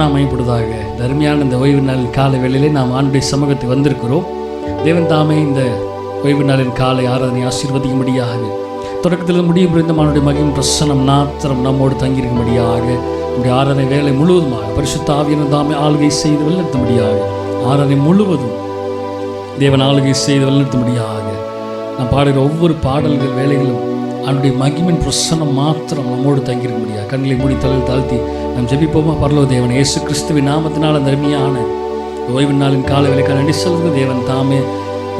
நாம் மையப்படுவதாக. அருமையான இந்த ஓய்வு நாளின் காலை வேளையிலே நாம் ஆண்டுடைய சமூகத்தை வந்திருக்கிறோம். தேவன் தாமே இந்த ஓய்வு நாளின் காலை ஆராதனை ஆசீர்வதிக்கும்படியாக, தொடக்கத்தில் முடியும் புரிந்த மானுடைய மகிமை பிரசனம் மாத்திரம் நம்மோடு தங்கியிருக்கும்படியாக, நம்முடைய ஆராதனை வேலை முழுவதுமாக பரிசுத்த ஆவியானவர் தாமே ஆளுகை செய்து வழிநடத்தும்படியாக, ஆராதனை முழுவதும் தேவன் ஆளுகை செய்து வழிநடத்தும்படியாக, நாம் பாடுகிற ஒவ்வொரு பாடல்கள் வேலைகளும் அவனுடைய மகிமின் பிரசனம் மாத்திரம் நம்மோடு தங்கியிருக்க முடியாது. கண்களை மூடி தலையில் தாழ்த்தி நாம் ஜெபிப்போமா? பரலோக தேவன் இயேசு கிறிஸ்துவின் நாமத்தினால் அந்த அருமையான ஓய்வு நாளின் காலை வேலைக்கான நன்றி சொல்லுங்க. தேவன் தாமே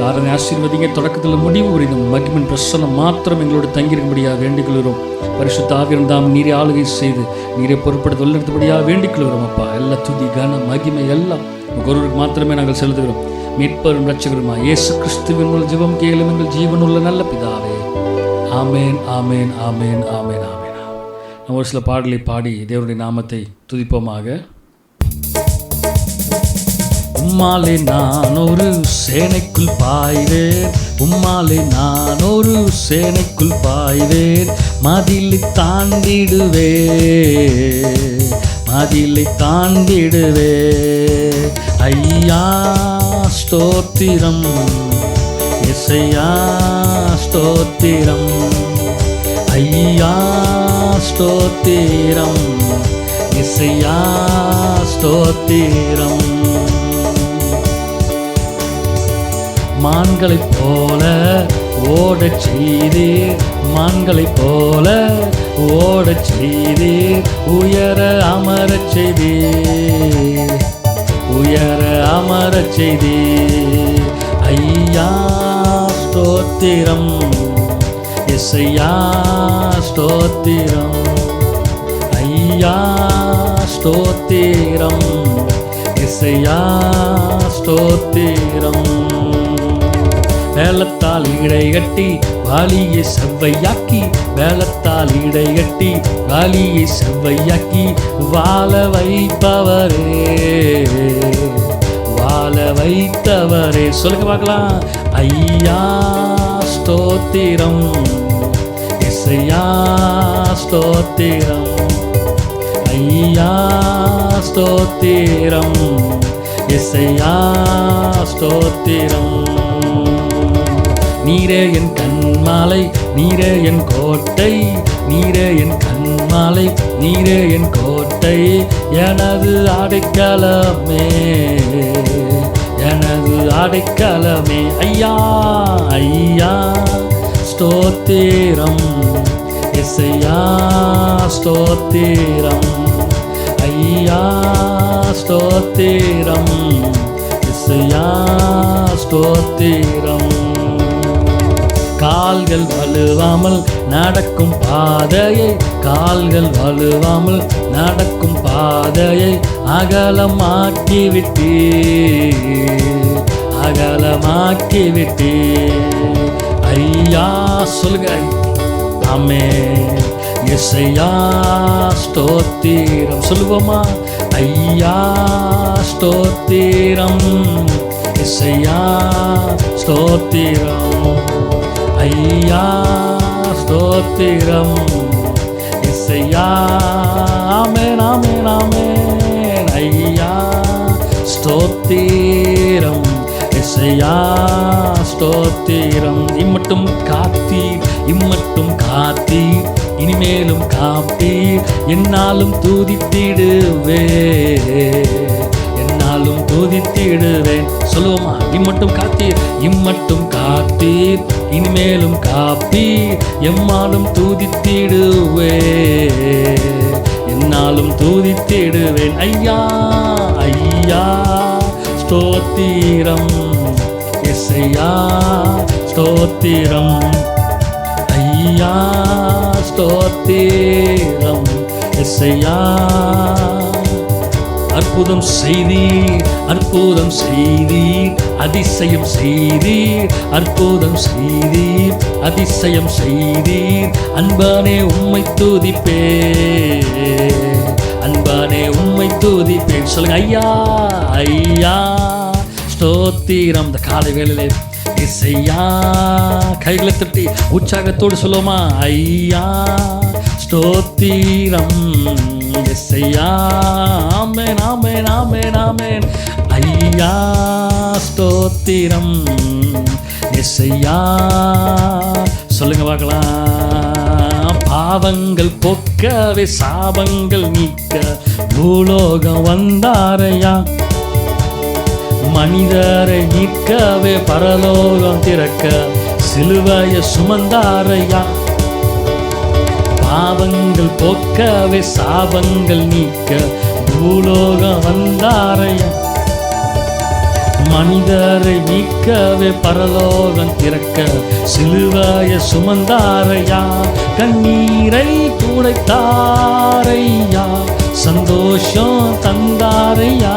ஆராதனை ஆசீர்வதிங்க. தொடக்கத்தில் முடிவு புரிந்தும் மகிமின் பிரசனம் மாத்திரம் எங்களோடு தங்கியிருக்க முடியாது வேண்டிக் கொள்கிறோம். பரிசுத்த ஆவியானவர் தாம் நீரே ஆளுகை செய்து நீரே பொறுப்படுத்த வழிநடத்தபடியாக வேண்டிக் கொள்கிறோம். அப்பா, எல்லா துதி கன மகிமை எல்லாம் ஒருவருக்கு மாத்திரமே நாங்கள் செலுத்துகிறோம். மீட்பரும் இரட்சகருமா இயேசு கிறிஸ்துவின் மூலம் ஜெபம் கேளும் எங்கள் ஜீவனுள்ள நல்ல பிதாவே. ஆமேன், ஆமேன், ஆமேன், ஆமேன், ஆமேன். நம்ம ஒரு சில பாடலை பாடி தேவனுடைய நாமத்தை துதிப்போமாக. உம்மாலே நான் ஒரு சேனைக்குள் பாய்வேன், உம்மாலே நான் ஒரு சேனைக்குள் பாய்வேன், மதிலை தாண்டிடுவே, மதிலை தாண்டிடுவே. ஐயா ஸ்தோத்திரம், இசையா ஸ்தோத்திரம், ஐயா ஸ்தோத்திரம், இசையா ஸ்தோத்திரம். மான்களைப் போல ஓடச் செய்தீர், மான்களைப் போல ஓடச் செய்தீர், உயர அமரச் செய்தீர், உயர அமரச் செய்தீர். ஐயா ஸ்தோத்திரம், இசையா ஸ்தோத்திரம், ஐயா ஸ்தோத்திரம், இசையா ஸ்தோத்திரம். வேலத்தால் இடை கட்டி வாலியை செவ்வையாக்கி, வேலத்தால் இடை கட்டி வாலியை செவ்வையாக்கி, வாழ வைப்பவரே, வாழ வைத்தவரே. சொல்லுங்க பார்க்கலாம். ஐயா ஸ்தோத்திரம், இசையா ஸ்தோத்திரம், ஐயா ஸ்தோத்திரம், இசையா ஸ்தோத்திரம். நீரே என் கண்மாலை, நீரே என் கோட்டை, நீரே என் கண்மாலை, நீரே என் கோட்டை, எனது அடைக்கலமே, எனது அடைக்கலமே. ஐயா ஐயா ஸ்தோத்திரம், இசையா ஸ்தோத்திரம், ஐயா ஸ்தோத்திரம், இசையா ஸ்தோத்திரம். கால்கள் வலுவாமல் நடக்கும் பாதையை, கால்கள் வலுவாமல் நடக்கும் பாதையை அகலமாக்கிவிட்டே, அகலமாக்கிவிட்டே. ஐயா சொல்லுங்க. ஆமென். இசையா ஸ்தோத்திரம் சொல்லுவோமா? ஐயா ஸ்தோத்திரம், இசையா ஸ்தோத்திரம், ஐயா ஸ்தோத்திரம், இசையா. ஆமென், ஆமென், ஆமென். ஐயா ஸ்தோத்திரம், இசையா ஸ்தோத்திரம். இம்மட்டும் காத்தீர், இம்மட்டும் காத்தீர், இனிமேலும் காப்பீர், என்னாலும் துதித்திடுவே, என்னாலும் துதித்திடுவேன். சொல்லுவோமா? இம்மட்டும் காத்தீர், இம்மட்டும் காத்தீர், இனிமேலும் காப்பீர், எம்மாலும் துதித்திடுவே, என்னாலும் துதித்திடுவேன். ஐயா ஐயா ஸ்தோத்திரம், இசையா ஸ்தோத்திரம், ஐயா ஸ்தோத்திரம், இசையா. அற்புதம் செய்தீர், அற்புதம் செய்தீர், அதிசயம் செய்தீர், அற்புதம் செய்தீர், அதிசயம் செய்தீர். அன்பானே உம்மை துதிப்பேன், அன்பானே உம்மை துதிப்பேன். சொல்லுங்க. ஐயா ஐயா ஸ்தோத்திரம். இந்த காலை வேளையிலே இசையா கைகளை தட்டி உற்சாகத்தோடு சொல்லுவோமா? ஐயா ஸ்தோத்திரம், எஸ்ஐயா. ஆமென் ஆமென் ஆமென் ஆமென். ஐயா ஸ்தோத்திரம் எஸ்ஐயா. சொல்லுங்க பார்க்கலாம். பாவங்கள் போக்கவே சாபங்கள் நீக்க பூலோகம் வந்தாரையா. மனிதரை நீக்கவே பரலோகம் திறக்க சிலுவையை சுமந்தாரையா. பாவங்கள் போக்கவே சாபங்கள் நீக்க பூலோகம் வந்தாரையா. மனிதரை நீக்கவே பரலோகம் திறக்க சிலுவையை சுமந்தாரையா. கண்ணீரை துடைத்தாரையா, சந்தோஷம் தந்தாரையா.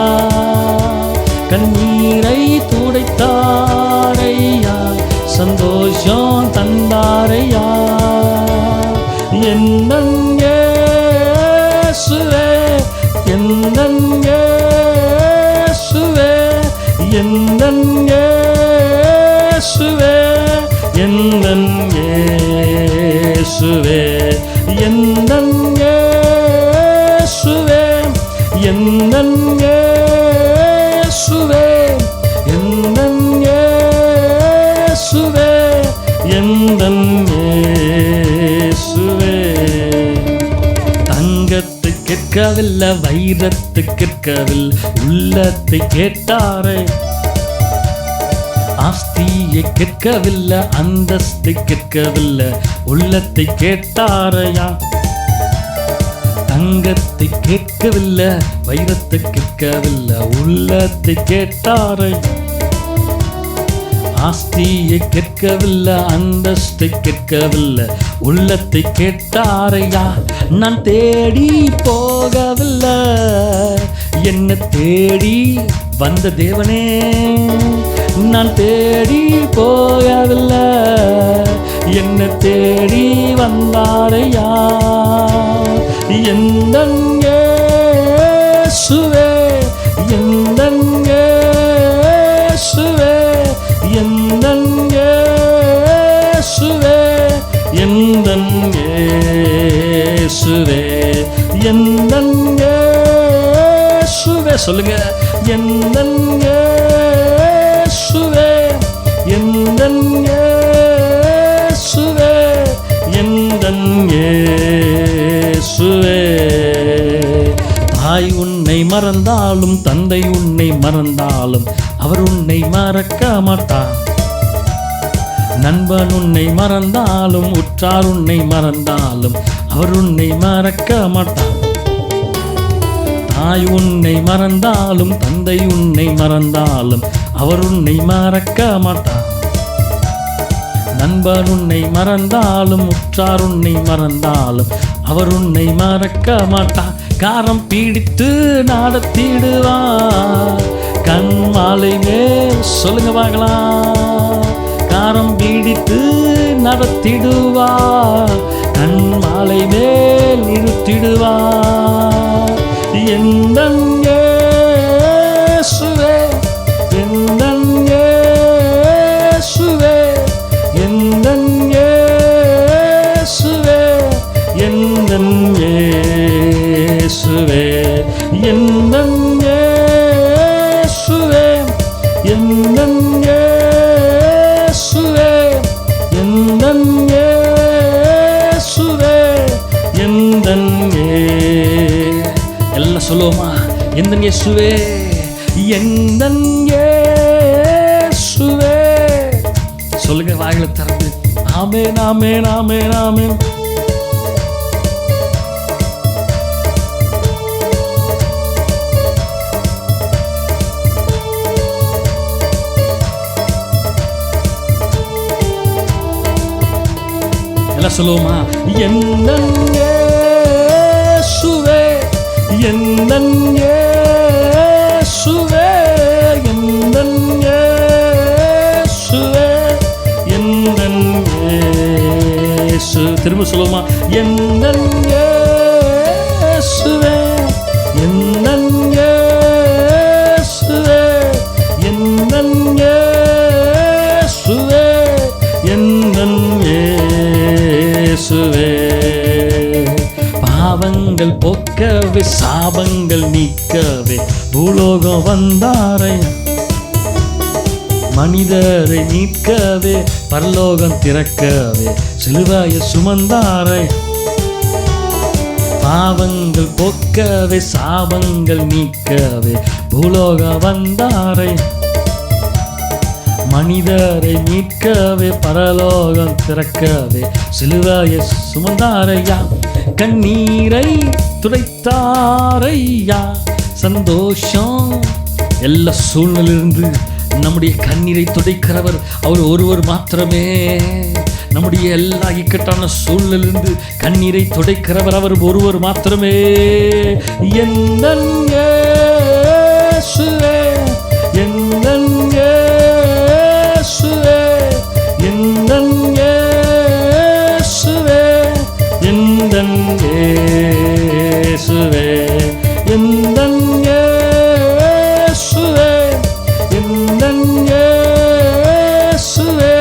கண்ணீரை துடைத்தாரையா, சந்தோஷம் தந்தாரையா. என்னன் இயேசுவே, என்னன் இயேசுவே, என்னன் இயேசுவே, என்னன் இயேசுவே, என்னன் இயேசுவே, என்னன் இயேசுவே, என்னன் இயேசுவே, என்னன் இயேசுவே. தங்கத்தை கேட்கவில்லை, வைரத்தை கேட்கவில்லை, உள்ளத்தை கேட்டாரே. ஆஸ்தியை கேட்கவில்லை, அந்தஸ்தை கேட்கவில்லை, உள்ளத்தை கேட்டாரையா. தங்கத்தை கேட்கவில்லை, வைரத்தை கேட்கவில்லை, உள்ளத்தை கேட்டாரை. ஆஸ்தியை கேட்கவில்லை, அந்தஸ்தை கேட்கவில்லை, உள்ளத்தை கேட்டாரையா. நான் தேடி போகவில்லை, என்ன தேடி வந்த தேவனே. நான் தேடி போகவில்லை, என்ன தேடி வந்தாரையா. என்னன் இயேசுவே, என்னன் இயேசுவே, என்னன் இயேசுவே, என்னன் இயேசுவே, என்னன் இயேசுவே. சொல்லுங்க. என்னன் இயேசுவே, என்னன் இயேசுவே, என்னன் இயேசுவே. தாய் உன்னை மறந்தாலும் தந்தை உன்னை மறந்தாலும் அவர் உன்னை மறக்க மாட்டார். நண்பன் உன்னை மறந்தாலும் உற்றார் உன்னை மறந்தாலும் அவர் உன்னை மறக்க மாட்டார். தாய் உன்னை மறந்தாலும் தந்தை உன்னை மறந்தாலும் அவர் உன்னை மறக்க மாட்டார். நண்பன் உன்னை மறந்தாலும் உற்றார் உன்னை மறந்தாலும் அவர் உன்னை மறக்க மாட்டார். காரம் பிடித்து நடத்திடுவார் கண் மாலை மேல். சொல்லுங்க பார்க்கலாம். காரம் பிடித்து நடத்திடுவார் கண் மாலை மேல் நிறுத்திடுவார். என்னன் இயேசுவே, என்னன் இயேசுவே, என்னன் இயேசுவே, என்னன் இயேசுவே, என்னன் இயேசுவே, என்னன் இயேசுவே, என்னன் இயேசுவே, என்னன் எல்லாம் சொல்லுவோமா? என்னன் இயேசுவே, என்னன் இயேசுவே. சொல்லுங்க வாயில திறந்து. ஆமென் ஆமென் ஆமென் ஆமென். எல்லாம் சொல்லுவோமா? என்னன் இயேசுவே, என்னன் இயேசுவே, என்னன் இயேசுவே, என்னன் இயேசு. திரும்ப சொல்லுவோமா? என்னன் இயேசுவே, என்னன் இயேசுவே, என்னன் இயேசுவே, என்னன் இயேசுவே. பாவங்கள் போக்க போக்கவே சாபங்கள் நீக்கவே பூலோகம் வந்தாரையா. மனிதரை மீட்கவே பரலோகம் திறக்கவே சிலுவையை சுமந்தாரை. பாவங்கள் போக்கவே சாபங்கள் நீக்கவே பூலோகம் வந்தாரை. மனிதரை மீட்கவே பரலோகம் திறக்கவே சிலுவையை சுமந்தாரையா. கண்ணீரை துடைத்தாரையா. சந்தோஷம் எல்லா சூழ்நிலிருந்து நம்முடைய கண்ணீரை துடைக்கிறவர் அவர் ஒருவர் மாத்திரமே. நம்முடைய எல்லா இக்கட்டான சூழ்நிலிருந்து கண்ணீரை துடைக்கிறவர் அவர் ஒருவர் மாத்திரமே. எந்தன் இயேசுவே, எந்தன் இயேசுவே, எந்தன் இயேசுவே, எந்தன் இயேசுவே, எந்தன் இயேசுவே, எந்தன் இயேசுவே,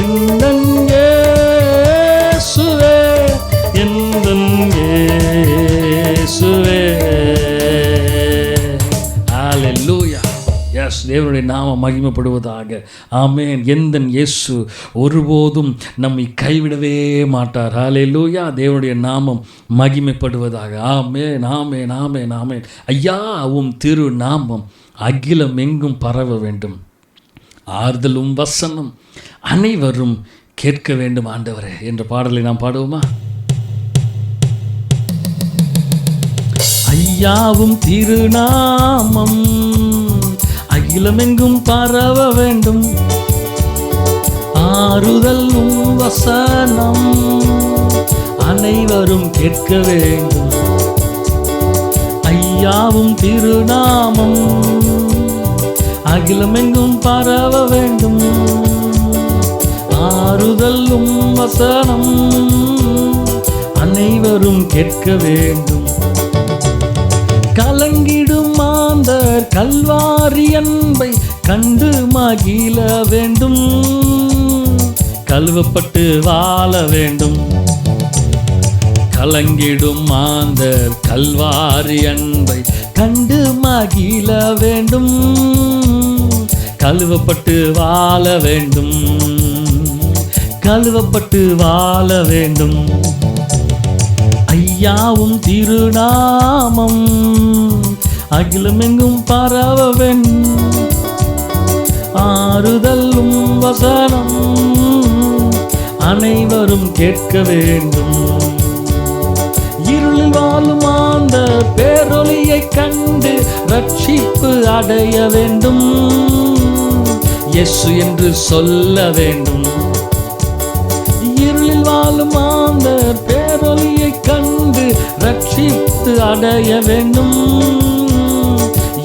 எந்தன் இயேசுவே, எந்தன் இயேசுவே. ஹல்லேலூயா. எஸ், தேவனுடைய நாமம் மகிமைப்படுவதாக. ஆமென். எந்தன் இயேசு ஒருபோதும் நம்மை கைவிடவே மாட்டார். ஹல்லேலூயா. தேவனுடைய நாமம் மகிமைப்படுவதாக. ஆமென், ஆமென், ஆமென், ஆமென். ஐயா, உம் திரு நாமம் அகிலம் எங்கும் பரவ வேண்டும். ஆறுதலும் வசனம் அனைவரும் கேட்க வேண்டும் ஆண்டவரே என்ற பாடலை நாம் பாடுவோமா? ஐயாவும் திருநாமம் அகிலமெங்கும் பரவ வேண்டும். ஆறுதலும் வசனம் அனைவரும் கேட்க வேண்டும். ஐயாவும் திருநாமம் அகிலமெங்கும் பரவ வேண்டும். ஆறுதலும் வசனம் அனைவரும் கேட்க வேண்டும். கலங்கிடும் மாந்தர் கல்வாரி அன்பை கண்டு மகிழ வேண்டும். கழுவப்பட்டு வாழ வேண்டும். கலங்கிடும் மாந்தர் கல்வாரி அன்பை கண்டு மகிழ வேண்டும். கழுவப்பட்டு வாழ வேண்டும். கழுவப்பட்டு வாழ வேண்டும். ஐயாவும் திருநாமம் அகிலமெங்கும் பரவ வேண்டும். ஆறுதலும் வசனம் அனைவரும் கேட்க வேண்டும். இருளில் வாழும் அந்த பேரொளியை கண்டு ரட்சிப்பு அடைய வேண்டும். இயேசு என்று சொல்ல வேண்டும். இருளில் வாழும் அந்த பேரொளியை கண்டு ரட்சிப்பு அடைய வேண்டும்.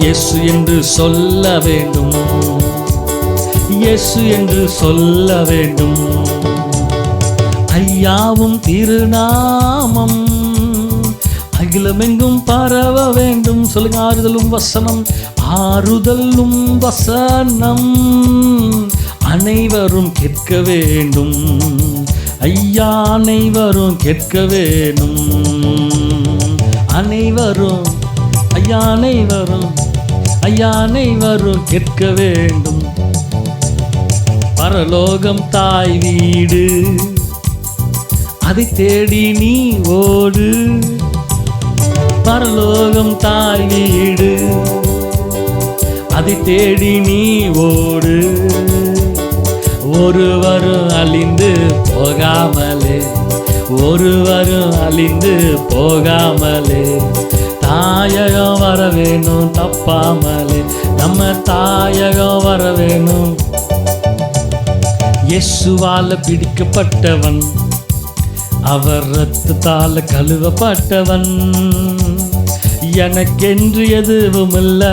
இயேசு என்று சொல்ல வேண்டும். இயேசு என்று சொல்ல வேண்டும். ஐயாவும் திருநாமம் அகிலமெங்கும் பரவ வேண்டும். சொல்லுங்க. ஆறுதலும் வசனம், ஆறுதலும் வசனம் அனைவரும் கேட்க வேண்டும். ஐயா, அனைவரும் கேட்க வேண்டும். அனைவரும் ஐயா, அனைவரும் ஐயா, அனைவரும் கேட்க வேண்டும். பரலோகம் தாய் வீடு, அதை தேடி நீ ஓடு. பரலோகம் தாய் வீடு, அதை தேடி நீ ஓடு. ஒருவரும் அழிந்து போகாமலே, ஒருவரும் அழிந்து போகாமலே தாயகம் வர வேணும் தப்பாமலே. நம்ம தாயகம் வர வேணும். இயேசுவால பிடிக்கப்பட்டவன், அவர் இரத்தத்தால் கழுவப்பட்டவன். எனக்கென்று எதுவும் இல்ல,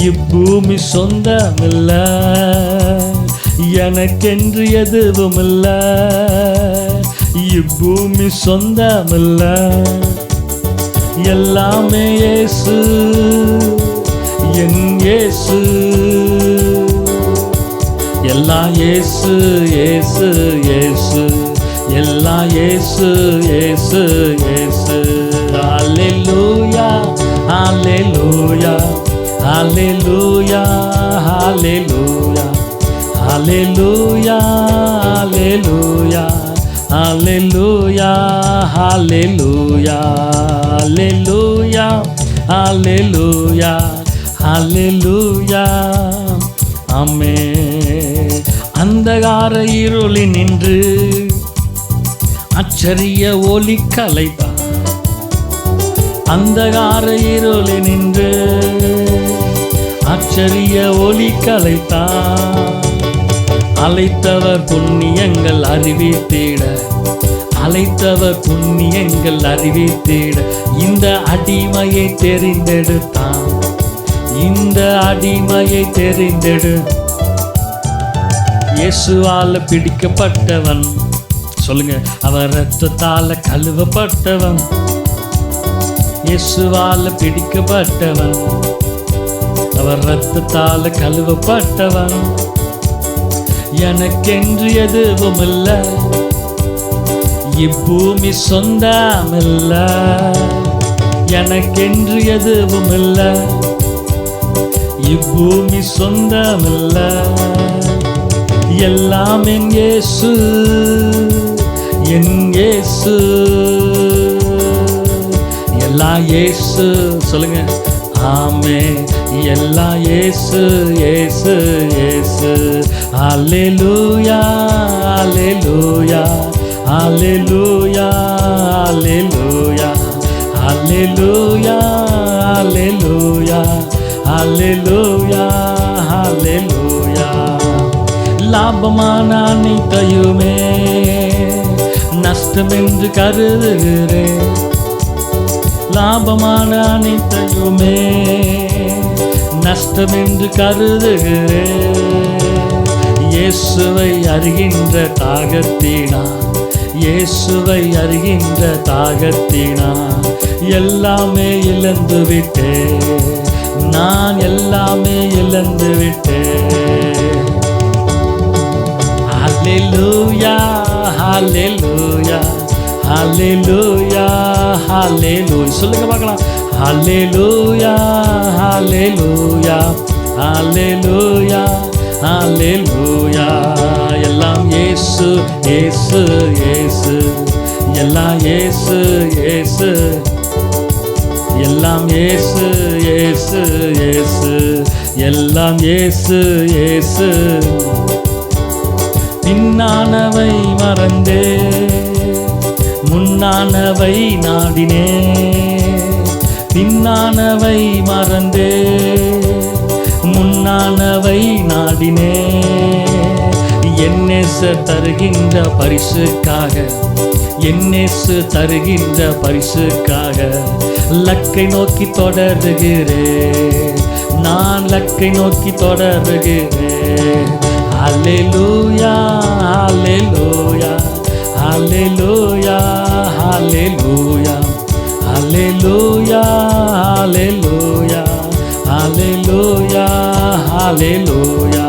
இப்பூமி சொந்தமில்ல. எனக்கென்று எதுவும் இல்ல, இப்பூமி சொந்தமில்ல. எல்லாமே இயேசு, என் இயேசு. எல்லாம் இயேசு, இயேசு, இயேசு. எல்லாம் இயேசு இயேசு இயேசு. ஹல்லேலூயா ஹல்லேலூயா ஹல்லேலூயா ஹல்லேலூயா ஹல்லேலூயா ஹல்லேலூயா ஹல்லேலூயா ஹல்லேலூயா ஹல்லேலூயா ஹல்லேலூயா ஹல்லேலூயா. ஆமென். அந்தகார இருளில் நின்று அச்சரிய ஒளி கலைத்தார். அந்தகார இருளில் நின்று அச்சரிய ஒளி கலைத்தார். அழைத்தவர் புண்ணியங்கள் அறிவித்திட, அழைத்தவர் புண்ணியங்கள் அறிவித்திட இந்த அடிமையை தெரிந்தெடுத்தான். இந்த அடிமையை தெரிந்தெடு. இயேசுவால பிடிக்கப்பட்டவன், சொல்லுங்க, அவர் இரத்தத்தால கழுவப்பட்டவன். இயேசுவால பிடிக்கப்பட்டவன், அவர் இரத்தத்தால கழுவப்பட்டவன். எனக்கென்று எதுவும் இல்ல, இப்பூமி சொந்தமில்ல. எனக்கென்று எதுவும் இல்ல, இப்பூமி சொந்தமில்ல. எல்லாம் என் இயேசு, என் இயேசு, எல்லாம் இயேசு. சொல்லுங்க, ஆமென். எல்லாம் இயேசு இயேசு இயேசு. ஹல்லேலூயா ஹல்லேலூயா ஹல்லேலூயா ஹல்லேலூயா ஹல்லேலூயா ஹல்லேலூயா ஹல்லேலூயா ஹல்லேலூயா. லாபமான அனைத்தையுமே நஷ்டம் என்று கருதுகிறேன். லாபமான அனைத்தையுமே நஷ்டம் என்று கருதுகிறேன். இயேசுவை அறிகின்ற தாகத்தினா, இயேசுவை அறிகின்ற தாகத்தினா எல்லாமே இழந்து விட்டேன். நான் எல்லாமே இழந்து விட்டேன். ஹல்லேலூயா ஹல்லேலூயா ஹல்லேலூயா ஹல்லேலூயா. சொல்லுங்க பார்க்கலாம். ஹல்லேலூயா ஹல்லேலூயா ஹல்லேலூயா ஹல்லேலூயா. எல்லாம் இயேசு இயேசு இயேசு. எல்லாம் இயேசு இயேசு. எல்லாம் இயேசு இயேசு இயேசு. எல்லாம் இயேசு இயேசு. பின்னானவை மறந்தே முன்னானவை நாடினே. பின்னானவை மறந்தே முன்னானவை நாடினே. என்னேசு தருகின்ற பரிசுக்காக, என்னேசு தருகின்ற பரிசுக்காக லக்கை நோக்கி தொடருகிறேன். நான் லக்கை நோக்கி தொடருகிறேன். ஹல்லேலூயா ஹல்லேலூயா ஹல்லேலூயா ஹல்லேலூயா ஹல்லேலூயா ஹல்லேலூயா ஹல்லேலூயா ஹல்லேலூயா.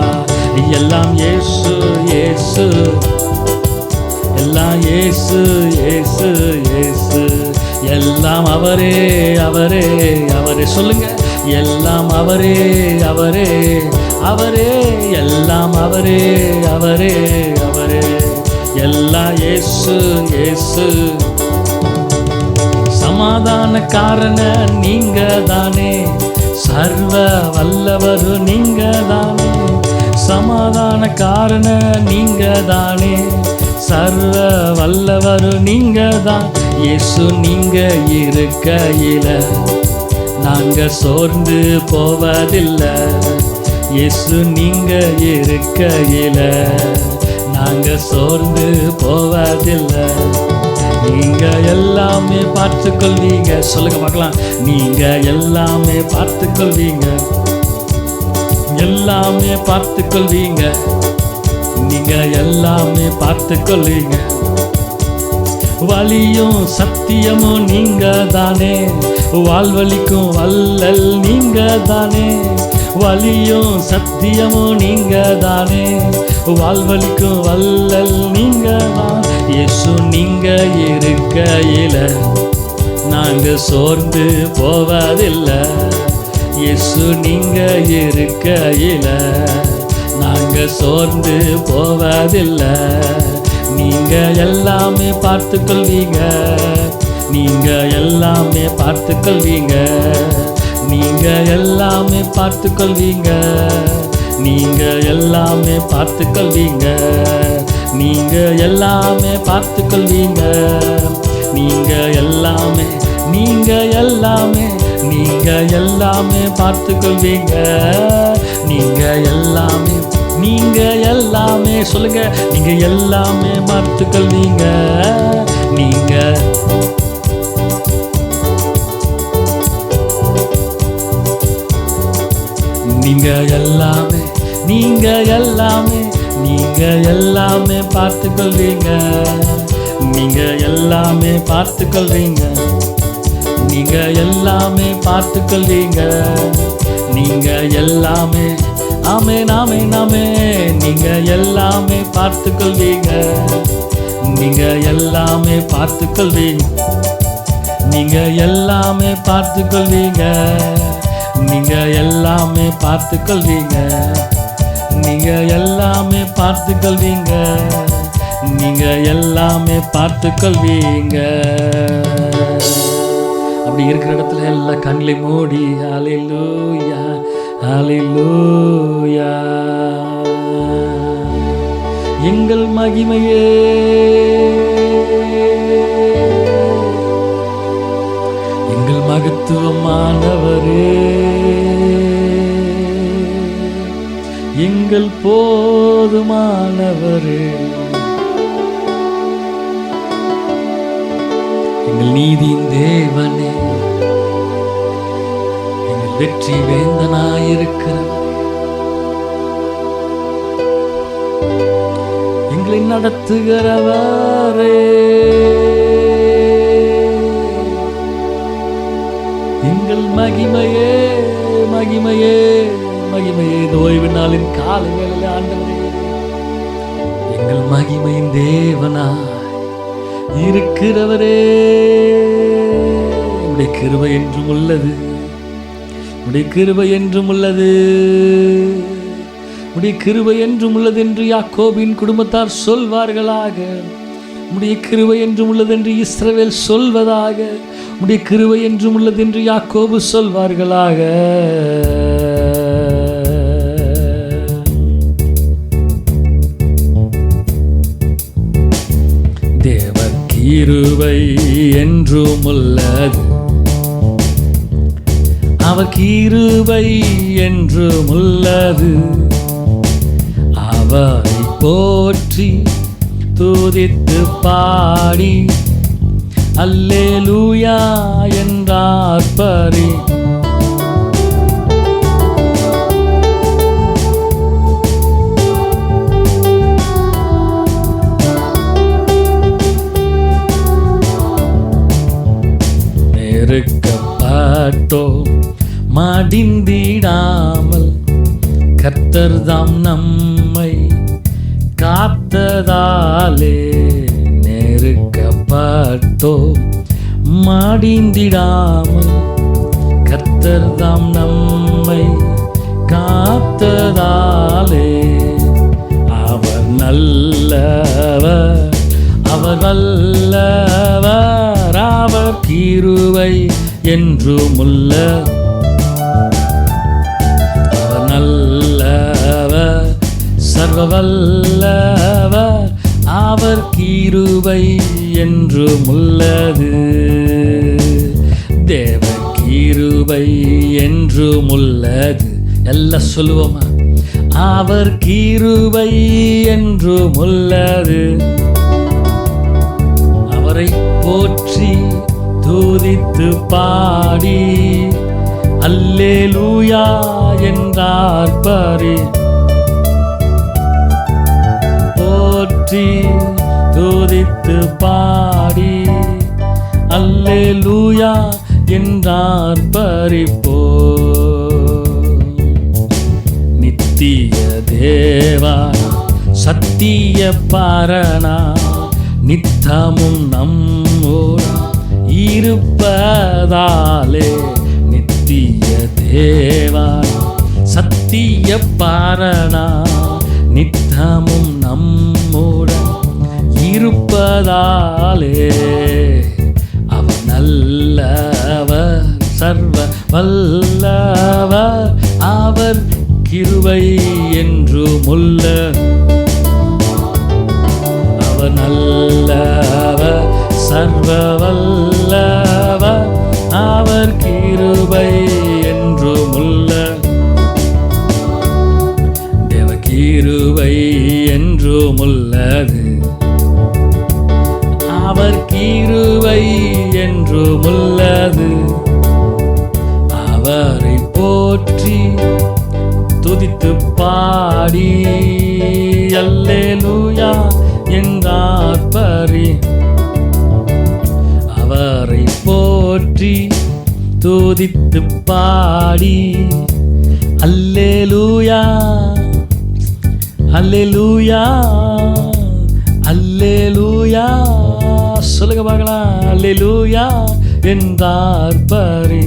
எல்லாம் இயேசு இயேசு. எல்லாம் இயேசு இயேசு இயேசு. எல்லாம் அவரே அவரே அவரே. சொல்லுங்க, எல்லாம் அவரே அவரே அவரே. எல்லாம் அவரே அவரே அவரே. எல்லாம் இயேசு இயேசு. சமாதானக்காரன நீங்க தானே, சர்வ வல்லவர் நீங்க தானே. சமாதானக்காரன நீங்க தானே, சர்வ வல்லவர் நீங்க தான். இயேசு நீங்க இருக்கையில நாங்க சோர்ந்து போவதில்லை. இயேசு நீங்க இருக்கையில நாங்க சோர்ந்து போவதில்லை. நீங்க எல்லாமே பார்த்துக்கொள்வீங்க. சொல்லுங்க பார்க்கலாம். நீங்க எல்லாமே பார்த்துக்கொள்வீங்க. எல்லாமே பார்த்துக்கொள்வீங்க. நீங்க எல்லாமே பார்த்துக்கொள்வீங்க. வலியும் சத்தியமும் நீங்க தானே, வாழ்வழிக்கும் வல்லல் நீங்க தானே. வலியும் சத்தியமும் நீங்க தானே, வாழ்வழிக்கும் வல்லல் நீங்க தான். இயேசு நீங்க இருக்கையில நாங்க சோர்ந்து போவதில்லை. இயேசு நீங்க இருக்கையில நாங்க சோர்ந்து போவதில்லை. நீங்க எல்லாமே பார்த்து கொள்வீங்க, நீங்க எல்லாமே பார்த்து கொள்வீங்க, நீங்க எல்லாமே பார்த்து கொள்வீங்க, நீங்க எல்லாமே பார்த்து கொள்வீங்க, நீங்க எல்லாமே பார்த்து கொள்வீங்க, நீங்க எல்லாமே, நீங்க எல்லாமே, நீங்க எல்லாமே பார்த்து கொள்வீங்க, நீங்க எல்லாமே, நீங்க எல்லாமே சொல்லுங்க, நீங்க எல்லாமே பார்த்து கொள்வீங்க, நீங்க நீங்க எல்லாமே, நீங்க எல்லாமே, நீங்க எல்லாமே பார்த்து கொள்வீங்க, நீங்க எல்லாமே பார்த்து கொள்வீங்க, நீங்க எல்லாமே பார்த்து கொள்வீங்க, நீங்க எல்லாமே, ஆமென் ஆமென் ஆமென், நீங்க எல்லாமே பார்த்து கொள்வீங்க, நீங்க எல்லாமே பார்த்து கொள்வீங்க, நீங்க எல்லாமே பார்த்து கொள்வீங்க, நீங்க எல்லாமே பார்த்து கொள்வீங்க, நீங்க எல்லாமே பார்த்து கொள்வீங்க, நீங்க எல்லாமே பார்த்து கொள்வீங்க. அப்படி இருக்கிற இடத்துல எல்லாம் கண்களை மூடி ஹல்லேலூயா ஹல்லேலூயா. எங்கள் மகிமையே, எங்கள் மகத்துவமானவரே, எங்கள் போதுமானவரே, எங்கள் நீதியின் தேவனே, எங்கள் வெற்றி வேந்தனாயிருக்கிறவரே, எங்களை நடத்துகிறவரே, எங்கள் மகிமையே மகிமையே மகிமையே. இந்த ஓய்வு நாளின் காலை வேளையிலே ஆண்டவரே, எங்கள் மகிமையின் தேவனாய் இருக்கிறவரே, உம்முடைய கிருபை என்றும் உள்ளது, உம்முடைய கிருபை என்றும் உள்ளது, உம்முடைய கிருபை என்றும் உள்ளது என்று யாக்கோபின் குடும்பத்தார் சொல்வார்களாக, உம்முடைய கிருபை என்றும் உள்ளது என்று இஸ்ரவேல் சொல்வதாக, உம்முடைய கிருபை என்றும் உள்ளது என்று யாக்கோபு சொல்வார்களாக. தேவ கிருபை என்றும் உள்ளது, அவர் கிருபை என்றும் உள்ளது, அவரை போற்றி துதித்து பாடி அல்லேலூயா என்றார் பரி. நெருக்கப்பட்டோ மடிந்திடாமல் கர்த்தர்தாம் நம்மை காத்ததாலே, நெருக்கப்பட்டோ மடிந்திடாமல் கர்த்தர்தாம் நம்மை காத்ததாலே, அவர் நல்லவர், அவர் வல்லவர், அவர் கிருபை என்றும் உள்ளது, அவர் நல்லவர் சர்வ வல்லவர், அவர் கிருபை என்றும் உள்ளது, தேவ கிருபை என்றும் உள்ளது. எல்லாம் சொல்லுவோமா? அவர் கிருபை என்றும் உள்ளது, அவரை போற்றி துதித்து பாடி அல்லேலூயா என்றார் பரி. போற்றி துதித்து பாடி அல்லேலூயா என்றார் பரிப்போ. நித்திய தேவா சத்திய பரணா நித்தமும் நம்மோடு இருப்பதாலே நித்திய தேவன் சத்திய பாரணா நித்தமும் நம்மோடு இருப்பதாலே அவர் நல்லவர் சர்வ வல்லவர் அவர் கிருபை என்றும் உள்ளது. அவர் நல்லவர் சர்வ வல்லவர் அவர் கிருபை என்றும் உள்ளது. தேவ கிருபை என்றும் உள்ளது. அவர் கிருபை என்றும் உள்ளது. அவரை போற்றி துதித்து பாடி அல்லேலூயா என்றார்ப்பரி. அவரை போற்றி துதித்து பாடி அல்லேலூயா அல்லேலூயா அல்லேலூயா சொல்லுங்க பார்க்கலாம். அல்லேலூயா என்றார்ப்பரி.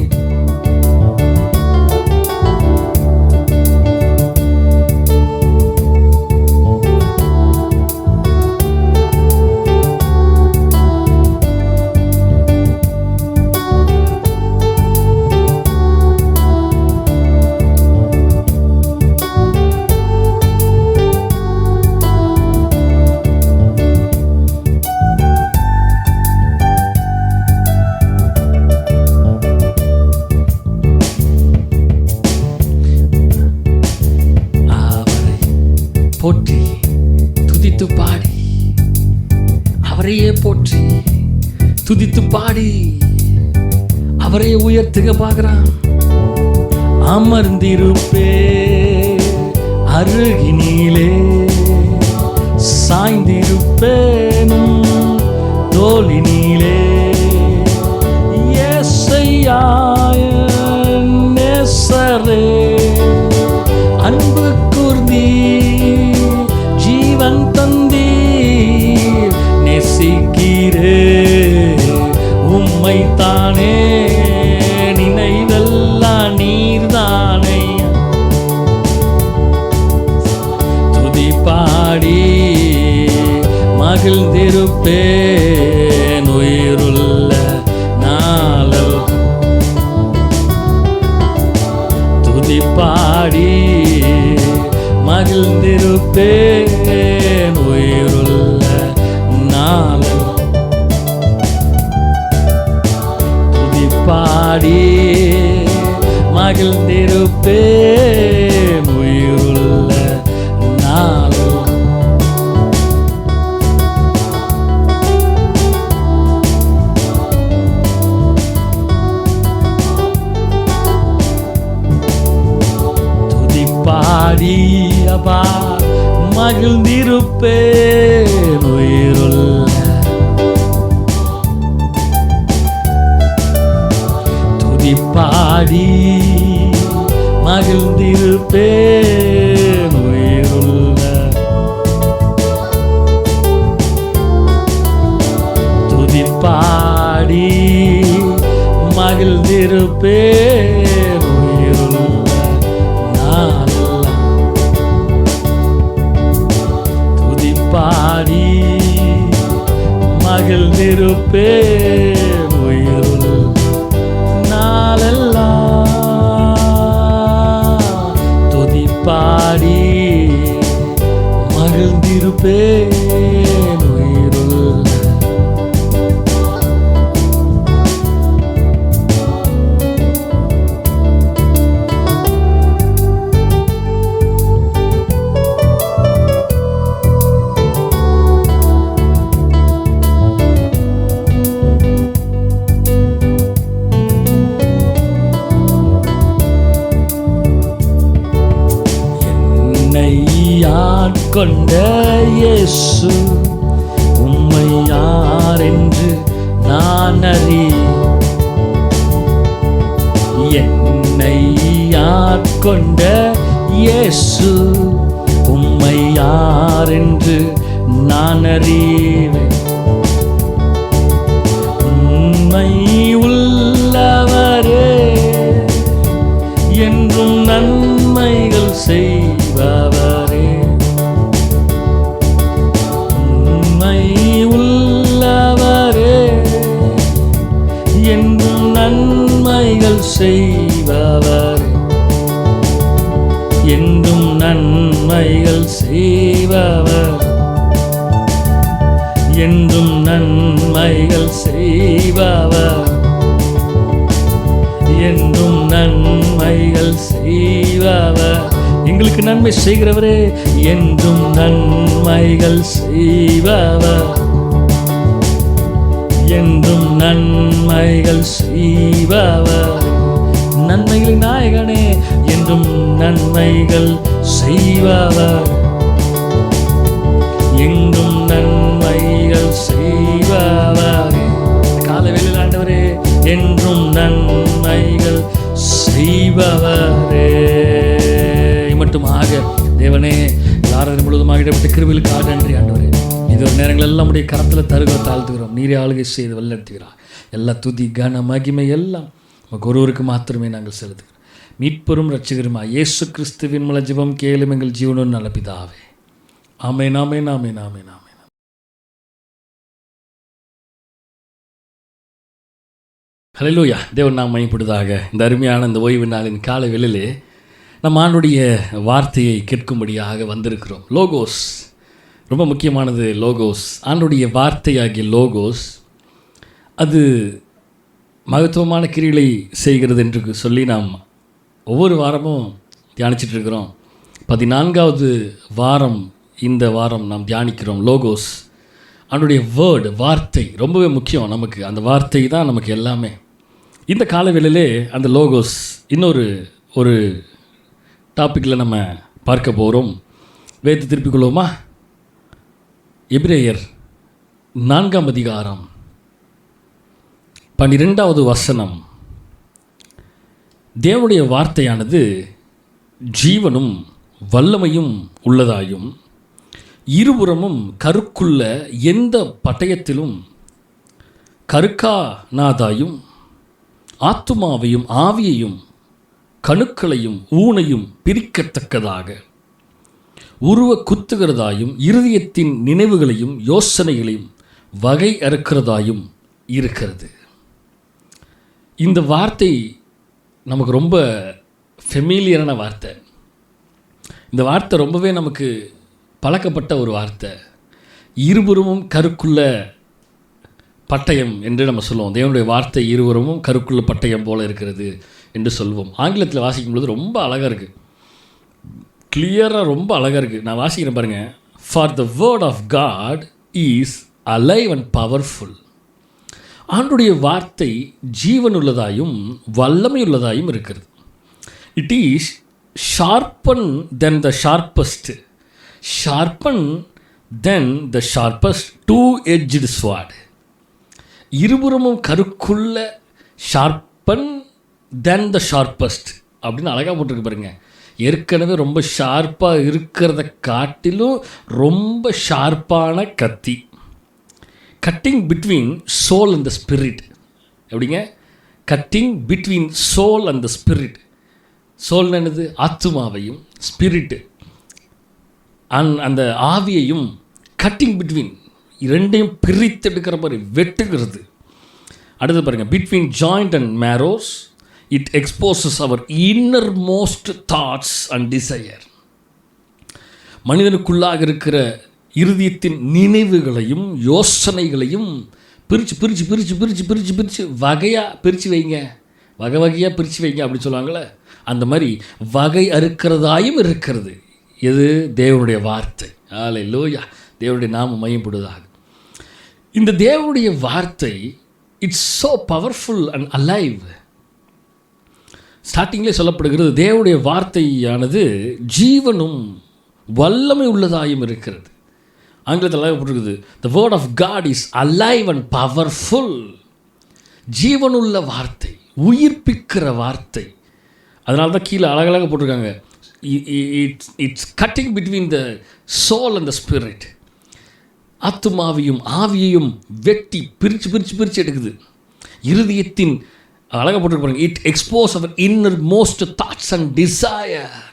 போற்றி துதித்து பாடி அவரையே போற்றி துதித்து பாடி அவரையே உயர்த்துக பார்க்கிறான். அமர்ந்திருப்பே அருகினிலே சாய்ந்திருப்பேனும் தோளினிலே இயேசையா நேசரே அன்பு கூர்ந்தீ ஜீவன் தந்தீர் நேசிக்கிறே உம்மை தானே நினைவெல்லாம் நீர்தானே. துதி பாடி மகிழ்ந்திருப்பேன் உயிருள்ள நாளல். துதி பாடி மகிழ்ந்திருப்பேன் உயிருள்ள நாளல். துதி பாடி மகிழ்ந்திருப்பேன் உயிருள்ள நாளல். துதி பாடி அப்பா மகிழ்ந்திருப்பேன் உயிருள்ள. துதி பாடி மகிழ்ந்திருப்பேன் உயிருள்ள. துதி பாடி மகிழ்ந்திருப்பேன் உயிருள்ள நாளெல்லாம். துதி பாடி மகிழ்ந்திருப்பேன் உயிருள்ள நாளெல்லாம். துதி பாடி மகிழ்ந்திருப்பேன் உயிருள்ள. கொண்ட இயேசு உம்மை யார் என்று நான் அறி. என்னை ஆட்கொண்ட இயேசு உம்மை யார் என்று நான் அறிவேன். என்றும் நன்மைகள் செய்பவர், என்றும் நன்மைகள் செய்பவர், என்றும் நன்மைகள் செய்பவர், என்றும் நன்மைகள் செய்பவர். எங்களுக்கு நன்மை செய்கிறவரே, என்றும் நன்மைகள் செய்பவர், என்றும் நன்மைகள் செய்பவர். நன்மைகளின் நாயகனே, என்றும் நன்மைகள் செய்பவர், எங்கும் நன்மைகள் செய்பவர். காலவேளையில் ஆண்டவரே, என்றும் நன்மைகள் செய்பவரே. மட்டுமாக தேவனே, ஆராதனை முழுவதுமாக இடப்பட்ட கிருபைகளுக்காக நன்றி ஆண்டவரே. இது ஒரு நேரங்கள் எல்லாம் உடைய கரத்தில் தருகிற தாழ்த்துகிறோம். நீரே ஆளுகை செய்து வழிநடத்துகிறார். எல்லா துதி கன மகிமை எல்லாம் ஒருவருக்கு மாத்திரமே நாங்கள் செலுத்துகிறோம். மீட்பெரும் இரட்சகருமா இயேசு கிறிஸ்துவின் மூலம் ஜெபம் கேளும் எங்கள் ஜீவனும் நல்ல பிதாவே. ஆமென், ஆமென், ஆமென், ஆமென், ஆமென். ஹல்லேலூயா. தேவன் நாம் மகிமைப்படுவதாக. இந்த அருமையான இந்த ஓய்வு நாளின் காலை வேளையிலே நம் ஆண்டுடைய வார்த்தையை கேட்கும்படியாக வந்திருக்கிறோம். லோகோஸ் ரொம்ப முக்கியமானது. லோகோஸ், ஆண்டுடைய வார்த்தையாகிய லோகோஸ், அது மகத்துவமான கிரிகளை செய்கிறது என்று சொல்லி நாம் ஒவ்வொரு வாரமும் தியானிச்சிட்டு இருக்கிறோம். 14வது வாரம் இந்த வாரம் நாம் தியானிக்கிறோம். லோகோஸ், ஆண்டுடைய வேர்டு, வார்த்தை ரொம்பவே முக்கியம் நமக்கு. அந்த வார்த்தை தான் நமக்கு எல்லாமே. இந்த காலவேளையிலே அந்த லோகோஸ் ஒரு டாப்பிக்கில் நம்ம பார்க்க போகிறோம். வேதத்தை திருப்பிக் கொள்வோமா? எபிரேயர் 4ஆம் அதிகாரம் 12வது வசனம். தேவனுடைய வார்த்தையானது ஜீவனும் வல்லமையும் உள்ளதாயும் இருபுறமும் கருக்குள்ள எந்த பட்டயத்திலும் கருக்கானாதாயும் ஆத்துமாவையும் ஆவியையும் கணுக்களையும் ஊனையும் பிரிக்கத்தக்கதாக உருவ குத்துகிறதாயும் இருதயத்தின் நினைவுகளையும் யோசனைகளையும் வகை அறுக்கிறதாயும் இருக்கிறது. இந்த வார்த்தை நமக்கு ரொம்ப ஃபெமிலியரான வார்த்தை. இந்த வார்த்தை ரொம்பவே நமக்கு பழக்கப்பட்ட ஒரு வார்த்தை. இருபுறமும் கருக்குள்ள பட்டயம் என்று நம்ம சொல்லுவோம். தேவனுடைய வார்த்தை இருபுறமும் கருக்குள்ள பட்டயம் போல இருக்கிறது என்று சொல்வோம். ஆங்கிலத்தில் வாசிக்கும் பொழுது ரொம்ப அழகாக இருக்குது, கிளியராக ரொம்ப அழகாக இருக்குது. நான் வாசிக்கிறேன் பாருங்கள். For the word of God is alive and powerful. ஆண்டுடைய வார்த்தை ஜீவனுள்ளதாயும் வல்லமையுள்ளதாயும் இருக்கிறது. It is sharper than the sharpest, sharper than the sharpest two edged sword. இருபுறமும் கருக்குள்ள ஷார்பன் தென் த ஷார்பஸ்ட் அப்படின்னு அழகாக போட்டிருக்கு பாருங்க. ஏற்கனவே ரொம்ப ஷார்ப்பாக இருக்கிறத காட்டிலும் ரொம்ப ஷார்ப்பான கத்தி. Cutting between soul and the spirit. எப்படிங்க? Cutting between soul and the spirit. Soul என்னது? ஆத்துமாவையும், ஸ்பிரிட்டு அந்த ஆவியையும் கட்டிங் பிட்வீன், இரண்டையும் பிரித்தெடுக்கிற மாதிரி வெட்டுகிறது. அடுத்து பாருங்கள். Between joint and marrows it exposes our inner most thoughts and desire. மனிதனுக்குள்ளாக இருக்கிற இருதயத்தின் நினைவுகளையும் யோசனைகளையும் பிரித்து பிரித்து பிரித்து பிரித்து பிரித்து பிரித்து வகையாக பிரித்து வைங்க, வகை வகையாக பிரித்து வைங்க அப்படின்னு சொல்லுவாங்களே, அந்த மாதிரி வகை அறுக்கிறதாயும் இருக்கிறது. எது? தேவனுடைய வார்த்தை. ஹல்லேலூயா. தேவனுடைய நாமம் மையப்படுவதாக. இந்த தேவனுடைய வார்த்தை it's so powerful and alive. ஸ்டார்டிங்லேயே சொல்லப்படுகிறது, தேவனுடைய வார்த்தையானது ஜீவனும் வல்லமை உள்ளதாயும் இருக்கிறது. ஆங்கிலத்தில் அழகப்பட்டிருக்குது, the word of God is alive and powerful. ஜீவனுள்ள வார்த்தை, உயிர்ப்பிக்கிற வார்த்தை. அதனால தான் கீழே அழகழகாக போட்டிருக்காங்க, it's cutting between the soul and the spirit. ஆத்துமாவையும் ஆவியையும் வெட்டி பிரித்து பிரித்து பிரித்து எடுக்குது. இருதயத்தின் அழகாக போட்டிருப்பாங்க, it expose our inner most thoughts and desire.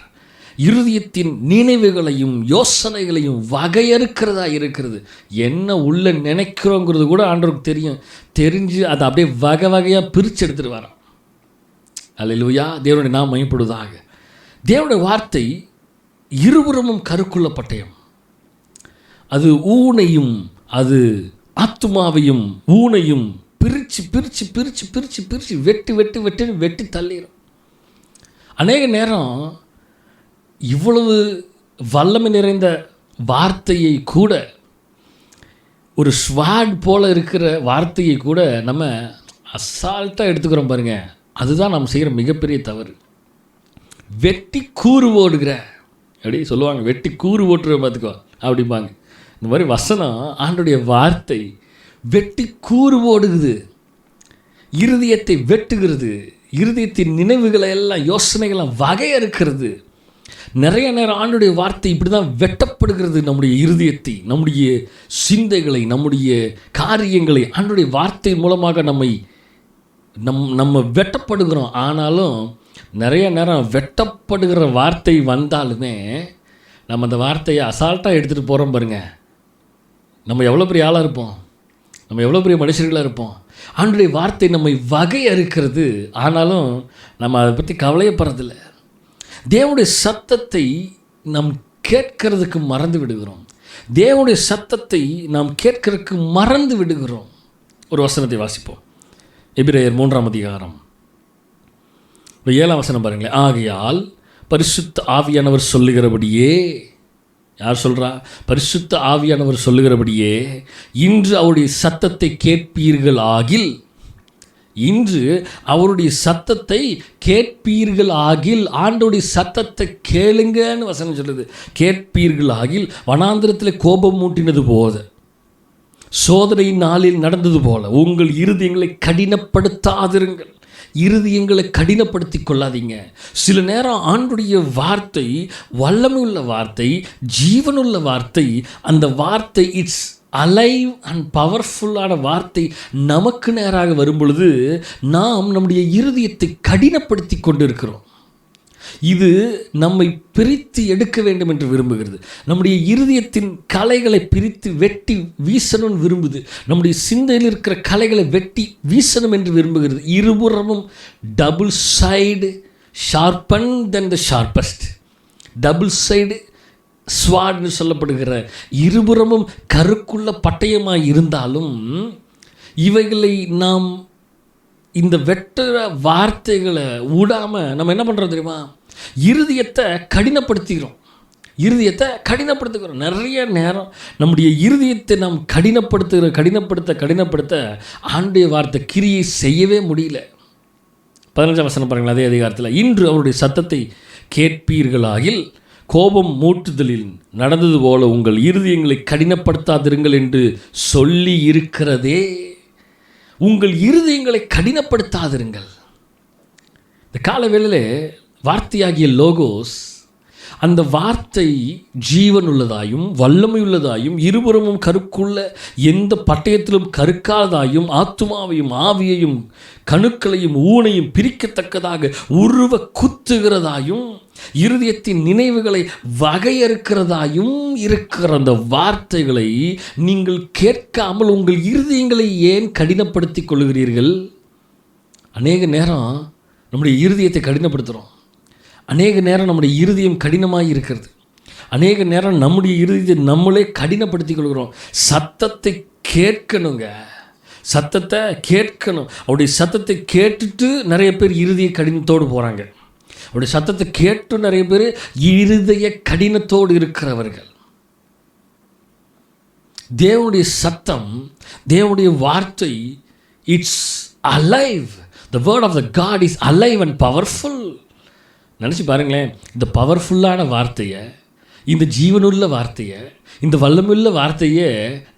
இருதயத்தின் நினைவுகளையும் யோசனைகளையும் வகையறுக்கிறதா இருக்கிறது. என்ன உள்ள நினைக்கிறோங்கிறது கூட ஆண்டவருக்கு தெரியும். தெரிஞ்சு அதை அப்படியே வகை வகையாக பிரித்து எடுத்துகிட்டு வரோம். அல்லேலூயா, தேவனுடைய நாமம் மகிமைப்படுவதாக. தேவனுடைய வார்த்தை இருபுறமும் கருக்குள்ள பட்டயம். அது ஊனையும் அது ஆத்துமாவையும் ஊனையும் பிரித்து பிரித்து பிரித்து பிரித்து பிரித்து வெட்டி வெட்டி வெட்டின்னு வெட்டி தள்ளிடும். அநேக நேரம் இவ்வளவு வல்லமை நிறைந்த வார்த்தையை கூட, ஒரு ஸ்வாட் போல் இருக்கிற வார்த்தையை கூட நம்ம அசால்ட்டாக எடுத்துக்கிறோம் பாருங்க. அதுதான் நம்ம செய்கிற மிகப்பெரிய தவறு. வெட்டி கூறு ஓடுகிற அப்படி சொல்லுவாங்க, வெட்டி கூறு ஓட்டுற பார்த்துக்கோ அப்படிம்பாங்க. இந்த மாதிரி வசனம், ஆண்டோடைய வார்த்தை வெட்டி கூறு ஓடுகுது, இருதயத்தை வெட்டுகிறது, இருதயத்தின் நினைவுகளை எல்லாம் யோசனைகள்லாம் வகையறுக்கிறது. நிறைய நேரம் ஆண்டுடைய வார்த்தை இப்படி தான் வெட்டப்படுகிறது. நம்முடைய இருதயத்தை, நம்முடைய சிந்தைகளை, நம்முடைய காரியங்களை ஆண்டுடைய வார்த்தை மூலமாக நம்ம வெட்டப்படுகிறோம். ஆனாலும் நிறைய நேரம் வெட்டப்படுகிற வார்த்தை வந்தாலுமே நம்ம அந்த வார்த்தையை அசால்ட்டாக எடுத்துகிட்டு போகிறோம் பாருங்க. நம்ம எவ்வளோ பெரிய ஆளாக இருப்போம், நம்ம எவ்வளோ பெரிய மனுஷர்களாக இருப்போம். ஆண்டுடைய வார்த்தை நம்மை வகையறுக்கிறது. ஆனாலும் நம்ம அதை பற்றி கவலையப்படுறதில்லை. தேவனுடைய சத்தத்தை நாம் கேட்கறதுக்கு மறந்து விடுகிறோம். தேவனுடைய சத்தத்தை நாம் கேட்கறதுக்கு மறந்து விடுகிறோம். ஒரு வசனத்தை வாசிப்போம். எபிரேயர் 3ஆம் அதிகாரம் 7ஆம் வசனம் பாருங்களேன். ஆகையால் பரிசுத்த ஆவியானவர் சொல்லுகிறபடியே, யார் சொல்கிறா? பரிசுத்த ஆவியானவர் சொல்லுகிறபடியே இன்று அவருடைய சத்தத்தை கேட்பீர்கள் ஆகில், இன்று அவருடைய சத்தத்தை கேட்பீர்கள் ஆகில், ஆண்டோடைய சத்தத்தை கேளுங்கன்னு வசனம் சொல்லுது. கேட்பீர்கள் ஆகில், வனாந்திரத்தில் கோபம் மூட்டினது போத, சோதனை நாளில் நடந்தது போல உங்கள் இருதயங்களை கடினப்படுத்தாதிருங்கள். இருதயங்களை கடினப்படுத்தி கொள்ளாதீங்க. சில நேரம் ஆண்டுடைய வார்த்தை வல்லமை உள்ள வார்த்தை, ஜீவனுள்ள வார்த்தை. அந்த வார்த்தை இட்ஸ் அலைவ் அண்ட் பவர்ஃபுல்லான வார்த்தை நமக்கு நேராக வரும் பொழுது நாம் நம்முடைய இருதயத்தை கடினப்படுத்தி கொண்டு இருக்கிறோம். இது நம்மை பிரித்து எடுக்க வேண்டும் என்று விரும்புகிறது. நம்முடைய இருதயத்தின் கலைகளை பிரித்து வெட்டி வீசணும் விரும்புது. நம்முடைய சிந்தையில் இருக்கிற கலைகளை வெட்டி வீசணும் என்று விரும்புகிறது. இருபுறமும் double side sharpen than the sharpest, double side ஸ்வாட்னு சொல்லப்படுகிற இருபுறமும் கருக்குள்ள பட்டயமாக இருந்தாலும் இவைகளை நாம் இந்த வெட்டுற வார்த்தைகளை விடாமல் நம்ம என்ன பண்ணுறோம் தெரியுமா? இருதயத்தை கடினப்படுத்திக்கிறோம். இருதயத்தை கடினப்படுத்துகிறோம். நிறைய நேரம் நம்முடைய இருதயத்தை நாம் கடினப்படுத்த ஆண்டுடைய வார்த்தை கிரியை செய்யவே முடியல. 15ஆம் வசனம் பாருங்கள், அதே அதிகாரத்தில். இன்று அவருடைய சத்தத்தை கேட்பீர்களாகில் கோபம் மூட்டுதலில் நடந்தது போல உங்கள் இருதயங்களை கடினப்படுத்தாதிருங்கள் என்று சொல்லி இருக்கிறதே. உங்கள் இருதயங்களை கடினப்படுத்தாதிருங்கள். இந்த கால வேளையிலே வார்த்தையாகிய லோகோஸ், அந்த வார்த்தை ஜீவன் உள்ளதாயும் வல்லமை உள்ளதாயும் இருபுறமும் கருக்குள்ள எந்த பட்டயத்திலும் கருக்காதாயும் ஆத்துமாவையும் ஆவியையும் கணுக்களையும் ஊனையும் பிரிக்கத்தக்கதாக உருவ குத்துகிறதாயும் இருதயத்தின் நினைவுகளை வகையறுக்கிறதாயும் இருக்கிற அந்த வார்த்தைகளை நீங்கள் கேட்காமல் உங்கள் இருதயங்களை ஏன் கடினப்படுத்திக் கொள்கிறீர்கள்? அநேக நேரம் நம்முடைய இருதயத்தை கடினப்படுத்துகிறோம். அநேக நேரம் நம்முடைய இருதயம் கடினமாக இருக்கிறது. அநேக நேரம் நம்முடைய இருதயத்தை நம்மளே கடினப்படுத்திக் கொள்கிறோம். சத்தத்தை கேட்கணுங்க, சத்தத்தை கேட்கணும். அவருடைய சத்தத்தை கேட்டுட்டு நிறைய பேர் இருதய கடினத்தோடு போகிறாங்க. அவருடைய சத்தத்தை கேட்டு நிறைய பேர் இருதய கடினத்தோடு இருக்கிறவர்கள். தேவனுடைய சத்தம், தேவனுடைய வார்த்தை, it's alive. The word of the God is alive and powerful. நினச்சி பாருங்களேன், இந்த பவர்ஃபுல்லான வார்த்தையை, இந்த ஜீவனுள்ள வார்த்தையை, இந்த வல்லமுள்ள வார்த்தையை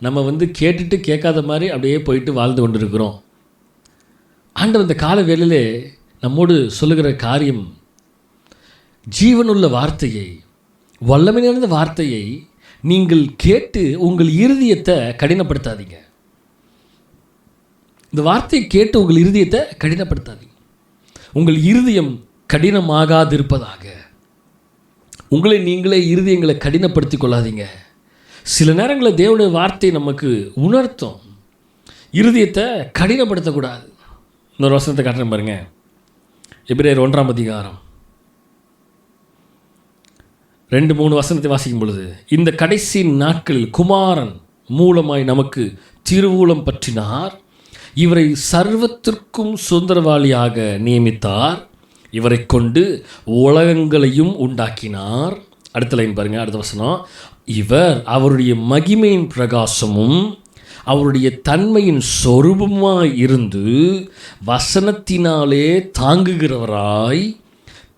நம்ம கேட்டுட்டு கேட்காத மாதிரி அப்படியே போயிட்டு வாழ்ந்து கொண்டு இருக்கிறோம். ஆண்டவர் இந்த கால வேளையிலே நம்மோடு சொல்லுகிற காரியம், ஜீவனுள்ள வார்த்தையை, வல்லமை நிறைந்த வார்த்தையை நீங்கள் கேட்டு உங்கள் இருதயத்தை கடினப்படுத்தாதீங்க. இந்த வார்த்தையை கேட்டு உங்கள் இருதயத்தை கடினப்படுத்தாதீங்க. உங்கள் இருதயம் கடினமாகாதிருப்பதாக உங்களை நீங்களே இருதயங்களை கடினப்படுத்தி கொள்ளாதீங்க. சில நேரங்களில் தேவனுடைய வார்த்தை நமக்கு உணர்த்தும், இருதயத்தை கடினப்படுத்தக்கூடாது. இன்னொரு வசனத்தை காட்டுறேன் பாருங்க. எபிரேயர் 1ஆம் அதிகாரம் 2-3 வசனத்தை வாசிக்கும் பொழுது, இந்த கடைசி நாட்களில் குமாரன் மூலமாய் நமக்கு திருவுளம் பற்றினார், இவரை சர்வத்திற்கும் சுதந்திரவாளியாக நியமித்தார், இவரை கொண்டு உலகங்களையும் உண்டாக்கினார். அடுத்த லைன் பாருங்க, அடுத்த வசனம். இவர் அவருடைய மகிமையின் பிரகாசமும் அவருடைய தன்மையின் சொரூபமாய் இருந்து வசனத்தினாலே தாங்குகிறவராய்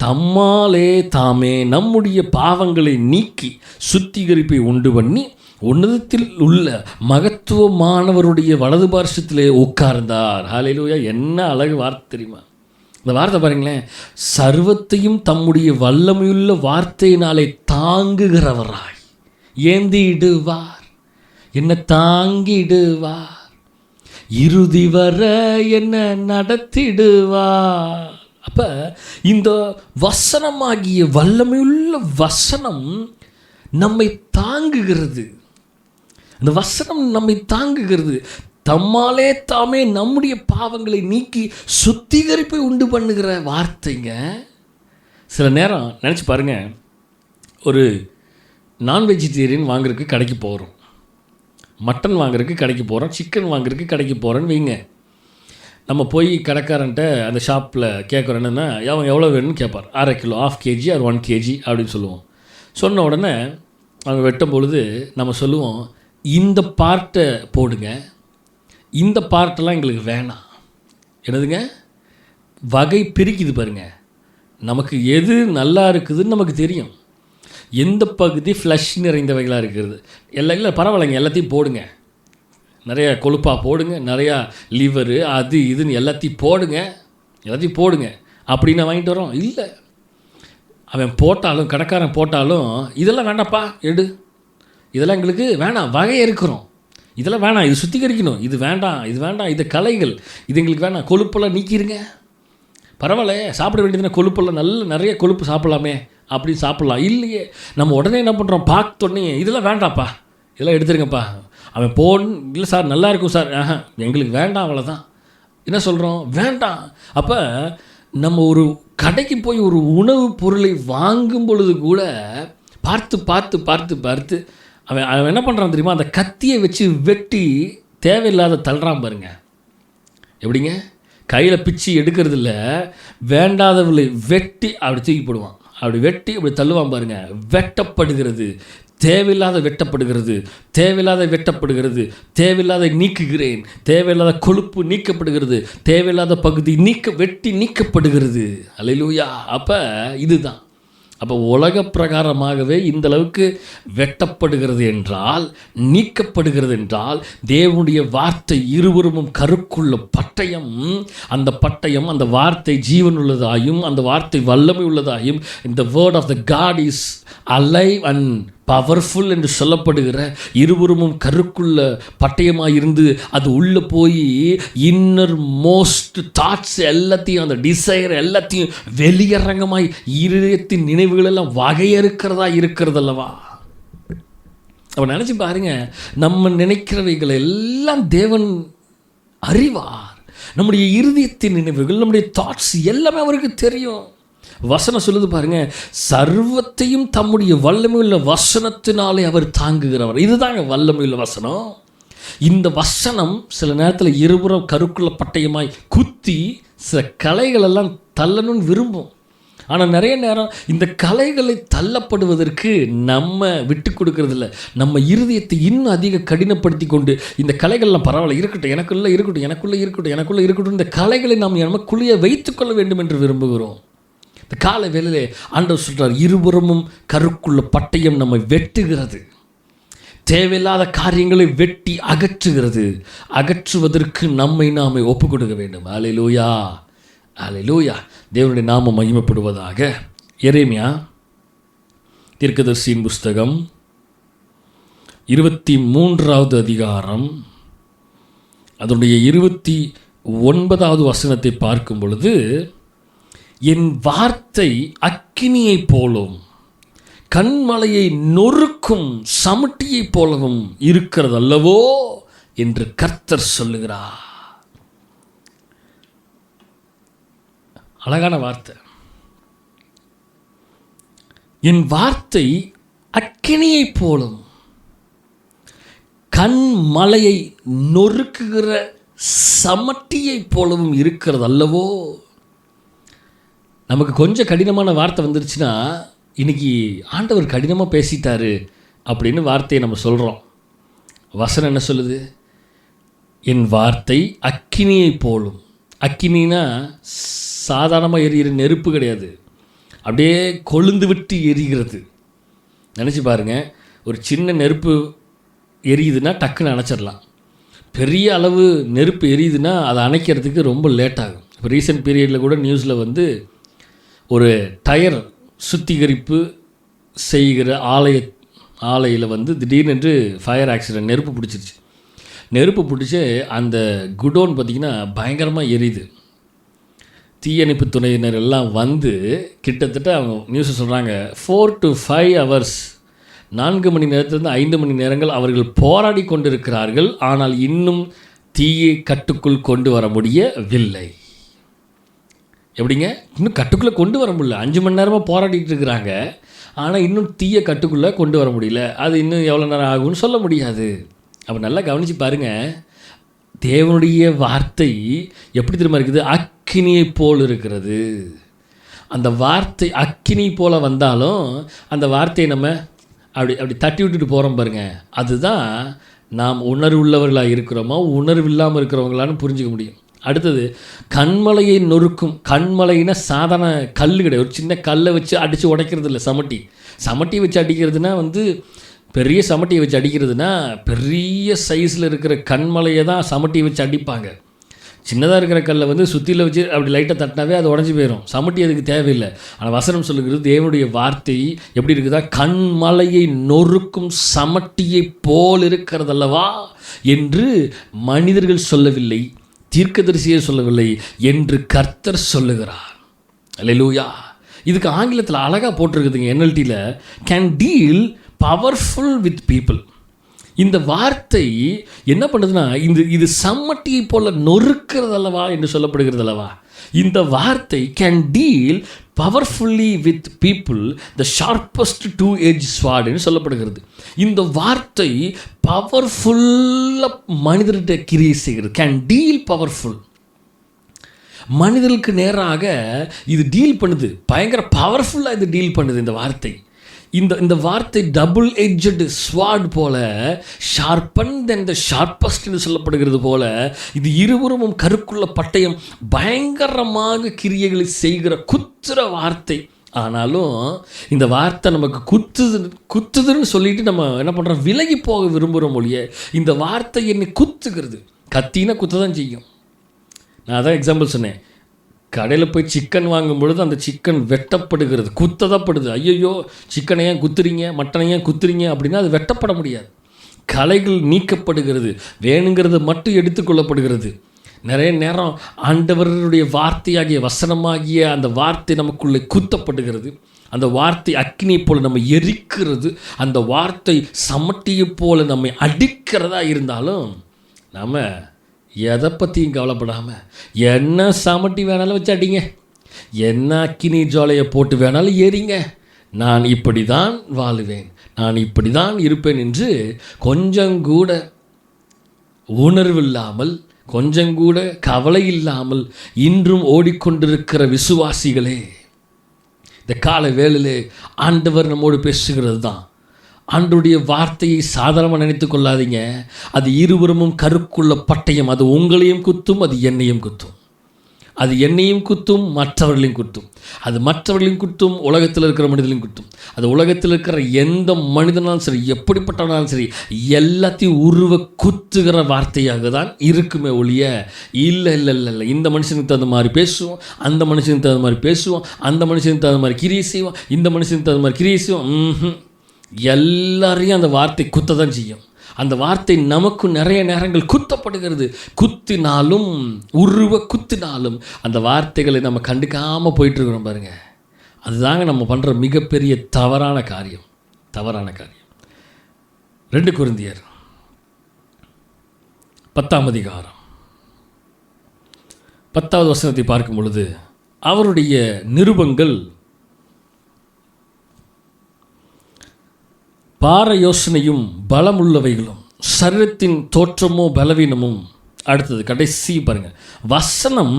தம்மாலே தாமே நம்முடைய பாவங்களை நீக்கி சுத்திகரிப்பை உண்டு பண்ணி உன்னதத்தில் உள்ள மகத்துவமானவருடைய வலது பார்சத்திலே உட்கார்ந்தார். ஹல்லேலூயா! என்ன அழகு வார்த்தை தெரியுமா? இந்த வார்த்தை பாருங்களேன். சர்வத்தையும் தம்முடைய வல்லமையுள்ள வார்த்தையினாலே தாங்குகிறவராய் ஏந்திடுவார், என்ன தாங்கிடுவார், இறுதி வர என்ன நடத்திடுவார். அப்போ இந்த வசனமாகிய வல்லமையுள்ள வசனம் நம்மை தாங்குகிறது. அந்த வசனம் நம்மை தாங்குகிறது. தம்மாலே தாமே நம்முடைய பாவங்களை நீக்கி சுத்திகரிப்பை உண்டு பண்ணுகிற வார்த்தைங்க. சில நேரம் நினச்சி பாருங்கள், ஒரு நான் வெஜிடேரியன் வாங்குறதுக்கு கடைக்கு போகிறோம், மட்டன் வாங்குறதுக்கு கடைக்கு போகிறோம், சிக்கன் வாங்குறதுக்கு கடைக்கு போகிறோன்னு வைங்க. நம்ம போய் கடைக்காரன்ட்ட அந்த ஷாப்பில் கேட்குறோம், என்னென்னா அவன் எவ்வளோ வேணும்னு கேட்பார். 1/2 கிலோ, 1/2 kg ஆர் 1 kg அப்படின்னு சொல்லுவோம். சொன்ன உடனே அவங்க வெட்டும் பொழுது நம்ம சொல்லுவோம், இந்த பார்ட்டை போடுங்க, இந்த பார்ட்டெல்லாம் எங்களுக்கு வேணாம். என்னதுங்க? வகை பிரிக்குது பாருங்க. நமக்கு எது நல்லா இருக்குதுன்னு நமக்கு தெரியும், எந்த பகுதி ஃப்ளஷ் நிறைந்தவைகளாக இருக்கிறது. எல்லாம் இல்லை பரவாயில்லைங்க, எல்லாத்தையும் போடுங்க, நிறையா கொழுப்பாக போடுங்க, நிறையா லிவரு அது இதுன்னு எல்லாத்தையும் போடுங்க அப்படின்னு வாங்கிட்டு வரோம். இல்லை, அவன் போட்டாலும் கடைக்காரன் போட்டாலும் இதெல்லாம் வேண்டாப்பா எடு, இதெல்லாம் எங்களுக்கு வேணாம், வகை இருக்கிறோம், இதெல்லாம் வேணாம், இது சுத்திகரிக்கணும், இது வேண்டாம், இது கலைகள், இது எங்களுக்கு வேணாம், கொழுப்பெல்லாம் நீக்கிடுங்க. பரவாயில்ல, சாப்பிட வேண்டியதுன்னா கொழுப்பெல்லாம் நிறைய கொழுப்பு சாப்பிட்லாமே அப்படின்னு சாப்பிட்லாம். இல்லையே, நம்ம உடனே என்ன பண்ணுறோம், பார்த்தோன்னே இதெல்லாம் வேண்டாம்ப்பா, இதெல்லாம் எடுத்துருங்கப்பா. அவன் இல்லை சார் நல்லா இருக்கும் சார், எங்களுக்கு வேண்டாம், அவ்வளோதான். என்ன சொல்கிறோம்? வேண்டாம். அப்போ நம்ம ஒரு கடைக்கு போய் ஒரு உணவுப் பொருளை வாங்கும் பொழுது கூட பார்த்து அவன் என்ன பண்ணுறான் தெரியுமா? அந்த கத்தியை வச்சு வெட்டி தேவையில்லாத தள்ளுறான் பாருங்க. எப்படிங்க? கையில் பிச்சு எடுக்கிறது இல்லை, வேண்டாதவளை வெட்டி அப்படி தூக்கி போடுவான், அப்படி வெட்டி அப்படி தள்ளுவான் பாருங்க. வெட்டப்படுகிறது, தேவையில்லாத வெட்டப்படுகிறது, தேவையில்லாத நீக்குகிறேன், தேவையில்லாத கொழுப்பு நீக்கப்படுகிறது, தேவையில்லாத பகுதி வெட்டி நீக்கப்படுகிறது. அல்லேலூயா! அப்போ இதுதான். அப்போ உலக பிரகாரமாகவே இந்தளவுக்கு வெட்டப்படுகிறது என்றால், நீக்கப்படுகிறது என்றால், தேவனுடைய வார்த்தை இருவரும் கருக்குள்ள பட்டயம். அந்த பட்டயம், அந்த வார்த்தை ஜீவன் உள்ளதாயும் அந்த வார்த்தை வல்லமை உள்ளதாயும், இந்த word of the God is alive and powerful என்று சொல்லப்படுகிற இருவரும் கருக்குள்ள பட்டயமாக இருந்து அது உள்ளே போய் இன்னர் மோஸ்ட் தாட்ஸ் எல்லாத்தையும், அந்த டிசைர் எல்லாத்தையும் வெளியரங்கமாய் இருதயத்தின் நினைவுகளெல்லாம் வகையறுக்கிறதா இருக்கிறதல்லவா? அப்போ நினச்சி பாருங்க, நம்ம நினைக்கிறவைகள் எல்லாம் தேவன் அறிவார். நம்முடைய இருதயத்தின் நினைவுகள், நம்முடைய தாட்ஸ் எல்லாமே அவருக்கு தெரியும். வசனம் சொல்லுது பாருங்க, சர்வத்தையும் தம்முடைய வல்லமையுள்ள வசனத்தினாலே அவர் தாங்குகிறவர். இதுதாங்க வல்லமையுள்ள வசனம். இந்த வசனம் சில நேரத்தில் இருபுறம் கருக்குள்ள பட்டயமாய் குத்தி சில கலைகளெல்லாம் தள்ளணும்னு விரும்பும். ஆனால் நிறைய நேரம் இந்த கலைகளை தள்ளப்படுவதற்கு நம்ம விட்டு கொடுக்கறதில்ல. நம்ம இருதயத்தை இன்னும் அதிக கடினப்படுத்தி கொண்டு இந்த கலைகள்லாம் பரவாயில்ல இருக்கட்டும், எனக்குள்ளே இருக்கட்டும், இந்த கலைகளை நாம் நமக்குள்ளேயே வைத்துக்கொள்ள வேண்டும் என்று விரும்புகிறோம். இந்த காலை வேளையிலே ஆண்டவர் சொல்கிறார், இருபுறமும் கருக்குள்ள பட்டயம் நம்மை வெட்டுகிறது, தேவையில்லாத காரியங்களை வெட்டி அகற்றுவதற்கு நம்மை நாமே ஒப்பு கொடுக்க வேண்டும். அல்லேலூயா, அல்லேலூயா. தேவனுடைய நாமம் மகிமைப்படுவதாக. எரேமியா தீர்க்கதரிசியின் புஸ்தகம் 23வது அதிகாரம் அதனுடைய 29வது வசனத்தை பார்க்கும் பொழுது, என் வார்த்தை அக்கினியைப் போலும் கண்மலையை நொறுக்கும் சமட்டியைப் போலவும் இருக்கிறது அல்லவோ என்று கர்த்தர் சொல்லுகிறார். அழகான வார்த்தை. என் வார்த்தை அக்கினியைப் போலும் கண்மலையை நொறுக்குகிற சமட்டியைப் போலவும் இருக்கிறது அல்லவோ. நமக்கு கொஞ்சம் கடினமான வார்த்தை வந்துருச்சுன்னா இன்றைக்கி ஆண்டவர் கடினமாக பேசிட்டாரு அப்படின்னு வார்த்தையை நம்ம சொல்கிறோம். வசனம் என்ன சொல்லுது? என் வார்த்தை அக்கினியை போலும். அக்கினினா சாதாரணமாக எரிகிற நெருப்பு கிடையாது, அப்படியே கொழுந்து விட்டு எரிகிறது. நினச்சி பாருங்கள், ஒரு சின்ன நெருப்பு எரியுதுன்னா டக்குன்னு அணைச்சிடலாம். பெரிய அளவு நெருப்பு எரியுதுன்னா அதை அணைக்கிறதுக்கு ரொம்ப லேட் ஆகும். இப்போ ரீசெண்ட் பீரியடில் கூட நியூஸில் வந்து ஒரு டயர் சுத்திகரிப்பு செய்கிற ஆலையில் வந்து திடீர்னு ஃபயர் ஆக்சிடென்ட், நெருப்பு பிடிச்சிருச்சு. நெருப்பு பிடிச்சி அந்த குடோன் பார்த்திங்கன்னா பயங்கரமாக எரியுது. தீயணைப்பு துறையினர் எல்லாம் வந்து கிட்டத்தட்ட அவங்க நியூஸை சொல்கிறாங்க 4 to 5 hours, 4 மணி நேரத்திலிருந்து 5 மணி நேரங்கள் அவர்கள் போராடி கொண்டிருக்கிறார்கள். ஆனால் இன்னும் தீயை கட்டுக்குள் கொண்டு வர முடியவில்லை. எப்படிங்க? இன்னும் கட்டுக்குள்ளே கொண்டு வர முடியல. 5 மணி நேரமாக போராடிட்டு இருக்கிறாங்க, ஆனால் இன்னும் தீயை கட்டுக்குள்ளே கொண்டு வர முடியல. அது இன்னும் எவ்வளோ நேரம் ஆகும்னு சொல்ல முடியாது. அப்போ நல்லா கவனித்து பாருங்கள், தேவனுடைய வார்த்தை எப்படி திரும்ப இருக்குது? அக்கினியை போல் இருக்கிறது. அந்த வார்த்தை அக்கினி போல் வந்தாலும் அந்த வார்த்தையை நம்ம அப்படி தட்டி விட்டுட்டு போகிறோம் பாருங்கள், அதுதான் நாம் உணர்வுள்ளவர்களாக இருக்கிறோமா உணர்வு இல்லாமல் இருக்கிறவங்களான்னு புரிஞ்சிக்க முடியும். அடுத்தது, கண்மலையை நொறுக்கும். கண்மலைன்னா சாதாரண கல் கிடையாது, ஒரு சின்ன கல்லை வச்சு அடித்து உடைக்கிறது இல்லை. சமட்டி வச்சு அடிக்கிறதுனா வந்து பெரிய சமட்டியை வச்சு அடிக்கிறதுனா பெரிய சைஸில் இருக்கிற கண்மலையை தான் சமட்டியை வச்சு அடிப்பாங்க. சின்னதாக இருக்கிற கல்லை வந்து சுற்றியில் வச்சு அப்படி லைட்டாக தட்டினாவே அது உடஞ்சி போயிடும். சமட்டி அதுக்கு தேவையில்லை. ஆனால் வசனம் சொல்லுகிறது தேவனுடைய வார்த்தை எப்படி இருக்குதா? கண்மலையை நொறுக்கும் சமட்டியை போல் இருக்கிறதல்லவா என்று மனிதர்கள் சொல்லவில்லை, தீர்க்கதரிசியே சொல்லவில்லை, என்று கர்த்தர் சொல்லுகிறார். அல்லேலூயா. இதுக்கு ஆங்கிலத்தில் அழகாக போட்டிருக்குதுங்க, NLTயில், can deal powerful with people. இந்த வார்த்தை என்ன பண்ணுதுன்னா, இது சம்மட்டியை போல நொறுக்கிறது அல்லவா என்று சொல்லப்படுகிறது அல்லவா. இந்த வார்த்தை can deal powerfully with people the sharpest 2-edged sword என்று சொல்லப்படுகிறது. இந்த வார்த்தை பவர்ஃபுல்லாக மனிதர்கிட்ட கிரியை செய்கிறது. Can deal powerful. மனிதர்களுக்கு நேராக இது டீல் பண்ணுது, பயங்கர பவர்ஃபுல்லாக இது டீல் பண்ணுது. இந்த வார்த்தை இந்த வார்த்தை டபுள் எட்ஜட் ஸ்வார்ட் போல, ஷார்பன் தென் த ஷார்பஸ்ட் என்று சொல்லப்படுகிறது போல, இது இருபுறமும் கருக்குள்ள பட்டயம், பயங்கரமாக கிரியைகளை செய்கிற குத்துற வார்த்தை. ஆனாலும் இந்த வார்த்தை நமக்கு குத்துதுன்னு சொல்லிட்டு நம்ம என்ன பண்ணுறோம்? விலகி போக விரும்புகிறோம் ஒழிய இந்த வார்த்தை என்னை குத்துகிறது. கத்தினா குத்த தான் செய்யும். நான் அதான் எக்ஸாம்பிள் சொன்னேன். கடையில் போய் சிக்கன் வாங்கும் பொழுது அந்த சிக்கன் வெட்டப்படுகிறது, குத்ததப்படுது. ஐயோ சிக்கனை ஏன் குத்துறீங்க, மட்டனை ஏன் குத்துறீங்க அப்படின்னா அது வெட்டப்பட முடியாது. கலைகள் நீக்கப்படுகிறது, வேணுங்கிறது மட்டும் எடுத்துக்கொள்ளப்படுகிறது. நிறைய நேரம் ஆண்டவருடைய வார்த்தையாகிய வசனமாகிய அந்த வார்த்தை நமக்குள்ளே குத்தப்படுகிறது. அந்த வார்த்தை அக்கினியை போல் நம்ம எரிக்கிறது. அந்த வார்த்தை சமட்டியை போல் நம்மை அடிக்கிறதா இருந்தாலும் நாம் எதை பற்றியும் கவலைப்படாமல், என்ன சமட்டி வேணாலும் வச்சு அடிங்க, என்ன அக்கினி ஜோலையை போட்டு வேணாலும் ஏறிங்க, நான் இப்படி தான் வாழுவேன், நான் இப்படி தான் இருப்பேன் என்று கொஞ்சம் கூட உணர்வில்லாமல், கொஞ்சம் கூட கவலை இல்லாமல் இன்றும் ஓடிக்கொண்டிருக்கிற விசுவாசிகளே, இந்த கால வேளையிலே ஆண்டவர் நம்மோடு பேசுகிறது தான். ஆண்டவருடைய வார்த்தையை சாதாரணமாக நினைத்து கொள்ளாதீங்க. அது இருபுறமும் கருக்குள்ள பட்டயம். அது உங்களையும் குத்தும், அது என்னையும் குத்தும். அது என்னையும் குத்தும், மற்றவர்களையும் குத்தும். அது மற்றவர்களையும் குத்தும், உலகத்தில் இருக்கிற மனிதர்களையும் குத்தும். அது உலகத்தில் இருக்கிற எந்த மனிதனாலும் சரி, எப்படிப்பட்டவனாலும் சரி, எல்லாத்தையும் உருவ குத்துகிற வார்த்தையாக தான் இருக்குமே ஒழிய இல்லை இல்லை இல்லை இல்லை இந்த மனுஷனுக்கு தகுந்த மாதிரி பேசுவோம், அந்த மனுஷனுக்கு தகுந்த மாதிரி பேசுவோம், அந்த மனுஷனுக்கு தகுந்த மாதிரி கிரியை செய்வோம், இந்த மனுஷனுக்கு தகுந்த மாதிரி கிரியை செய்வோம். எல்லாரையும் அந்த வார்த்தை குத்த தான் செய்யும். அந்த வார்த்தை நமக்கு நிறைய நேரங்கள் குத்தப்படுகிறது. குத்தினாலும் உருவ குத்தினாலும் அந்த வார்த்தைகளை நம்ம கண்டுக்காமல் போயிட்டுருக்கிறோம் பாருங்கள். அதுதாங்க நம்ம பண்ணுற மிகப்பெரிய தவறான காரியம். 2 கொரிந்தியர் 10ஆம் அதிகாரம் 10வது வசனத்தை பார்க்கும் பொழுது, அவருடைய நிருபங்கள் பார யோசனையும் பலமுள்ளவைகளும், சரீரத்தின் தோற்றமோ பலவீனமும். அடுத்தது கடைசி பாருங்க, வசனம்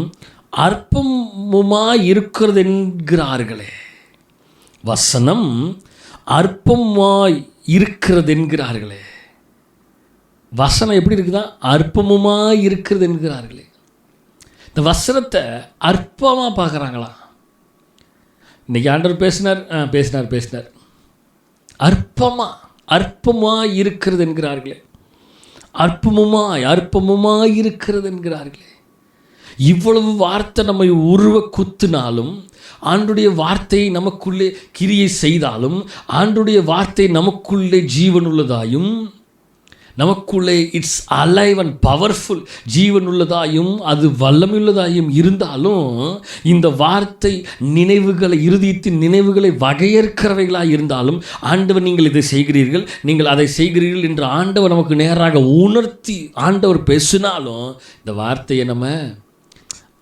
அற்பமுமாய் இருக்கிறது என்கிறார்களே. வசனம் அற்பமாய் இருக்கிறது என்கிறார்களே. வசனம் எப்படி இருக்குதா? அற்பமுமாய் இருக்கிறது என்கிறார்களே. இந்த வசனத்தை அற்பமாக பார்க்குறாங்களா? இன்னைக்கு ஆண்டவர் பேசினார். அற்பமாய் இருக்கிறது என்கிறார்களே. அற்பமுமாய் இருக்கிறது என்கிறார்களே. இவ்வளவு வார்த்தை நம்மை உருவ குத்தினாலும், ஆண்டுடைய வார்த்தை நமக்குள்ளே கிரியை செய்தாலும், ஆண்டுடைய வார்த்தை நமக்குள்ளே ஜீவனுள்ளதாயும், நமக்குள்ளே இட்ஸ் அலைவ் அண்ட் பவர்ஃபுல், ஜீவனுள்ளதாயும் அது வல்லமையுள்ளதாயும் இருந்தாலும், இந்த வார்த்தை நினைவுகளை, இருதயத்தின் நினைவுகளை வகையறுக்கிறவைகளாக இருந்தாலும், ஆண்டவர் நீங்கள் இதை செய்கிறீர்கள், நீங்கள் அதை செய்கிறீர்கள் என்று ஆண்டவர் நமக்கு நேராக உணர்த்தி ஆண்டவர் பேசினாலும், இந்த வார்த்தையை நம்ம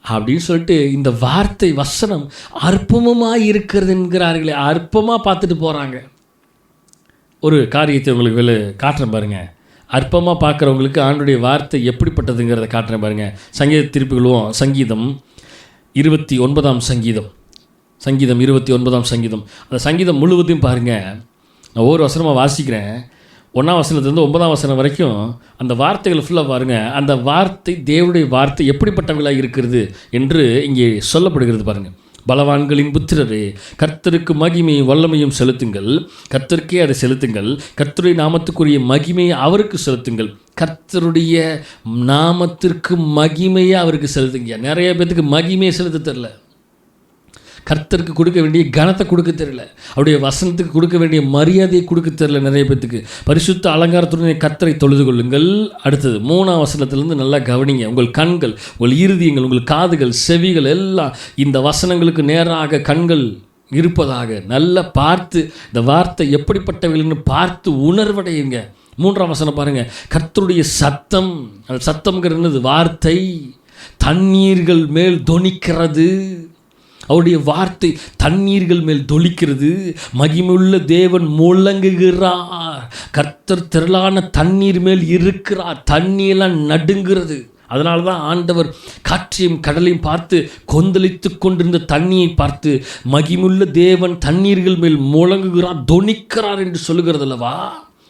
அப்படின்னு சொல்லிட்டு இந்த வார்த்தை வசனம் அற்பமாக இருக்கிறது என்கிறார்களே. அற்பமாக பார்த்துட்டு போகிறாங்க. ஒரு காரியத்தை உங்களுக்கு காட்டுறேன் பாருங்கள். அற்பமாக பார்க்குறவங்களுக்கு ஆண்டுடைய வார்த்தை எப்படிப்பட்டதுங்கிறத காட்டுறேன் பாருங்கள். சங்கீத திருப்பிகளும் சங்கீதம் 29ஆம் சங்கீதம், 29ஆம் சங்கீதம், அந்த சங்கீதம் முழுவதையும் பாருங்கள். நான் ஒவ்வொரு வசனமாக வாசிக்கிறேன். 1ஆம் வசனத்துலேருந்து 9ஆம் வசனம் வரைக்கும் அந்த வார்த்தைகள் ஃபுல்லாக பாருங்கள். அந்த வார்த்தை, தேவனுடைய வார்த்தை எப்படிப்பட்டவர்களாக இருக்கிறது என்று இங்கே சொல்லப்படுகிறது பாருங்கள். பலவான்களின் புத்திரரே, கர்த்தருக்கு மகிமையும் வல்லமையும் செலுத்துங்கள், கர்த்தருக்கே அதை செலுத்துங்கள், கர்த்தருடைய நாமத்துக்குரிய மகிமையை அவருக்கு செலுத்துங்கள். கர்த்தருடைய நாமத்திற்கு மகிமையை அவருக்கு செலுத்துங்க. நிறைய பேத்துக்கு மகிமையை செலுத்த தெரில, கர்த்தருக்கு கொடுக்க வேண்டிய கனத்தை கொடுக்க தெரியல, அவருடைய வசனத்துக்கு கொடுக்க வேண்டிய மரியாதையை கொடுக்க தெரியல நிறைய பேத்துக்கு. பரிசுத்த அலங்காரத்துடன் கர்த்தரை தொழுது கொள்ளுங்கள். அடுத்தது 3ஆம் வசனத்திலேருந்து நல்லா கவனிங்க. உங்கள் கண்கள், உங்கள் இருதயங்கள், உங்கள் காதுகள், செவிகள் எல்லாம் இந்த வசனங்களுக்கு நேராக கண்கள் இருப்பதாக நல்லா பார்த்து இந்த வார்த்தை எப்படிப்பட்டவர்கள்னு பார்த்து உணர்வடையுங்க. 3ஆம் வசனம் பாருங்கள். கர்த்தருடைய சத்தம், அந்த சத்தம்ங்கிறது வார்த்தை தண்ணீர்கள் மேல் தொனிக்கிறது. அவருடைய வார்த்தை தண்ணீர்கள் மேல் தொளிக்கிறது. மகிமையுள்ள தேவன் முழங்குகிறார். கர்த்தர் திரளான தண்ணீர் மேல் இருக்கிறார். தண்ணீரெல்லாம் நடுங்கிறது. அதனால தான் ஆண்டவர் காற்றையும் கடலையும் பார்த்து கொந்தளித்து கொண்டிருந்த தண்ணியை பார்த்து மகிமையுள்ள தேவன் தண்ணீர்கள் மேல் முழங்குகிறார், தொனிக்கிறார் என்று சொல்லுகிறது அல்லவா.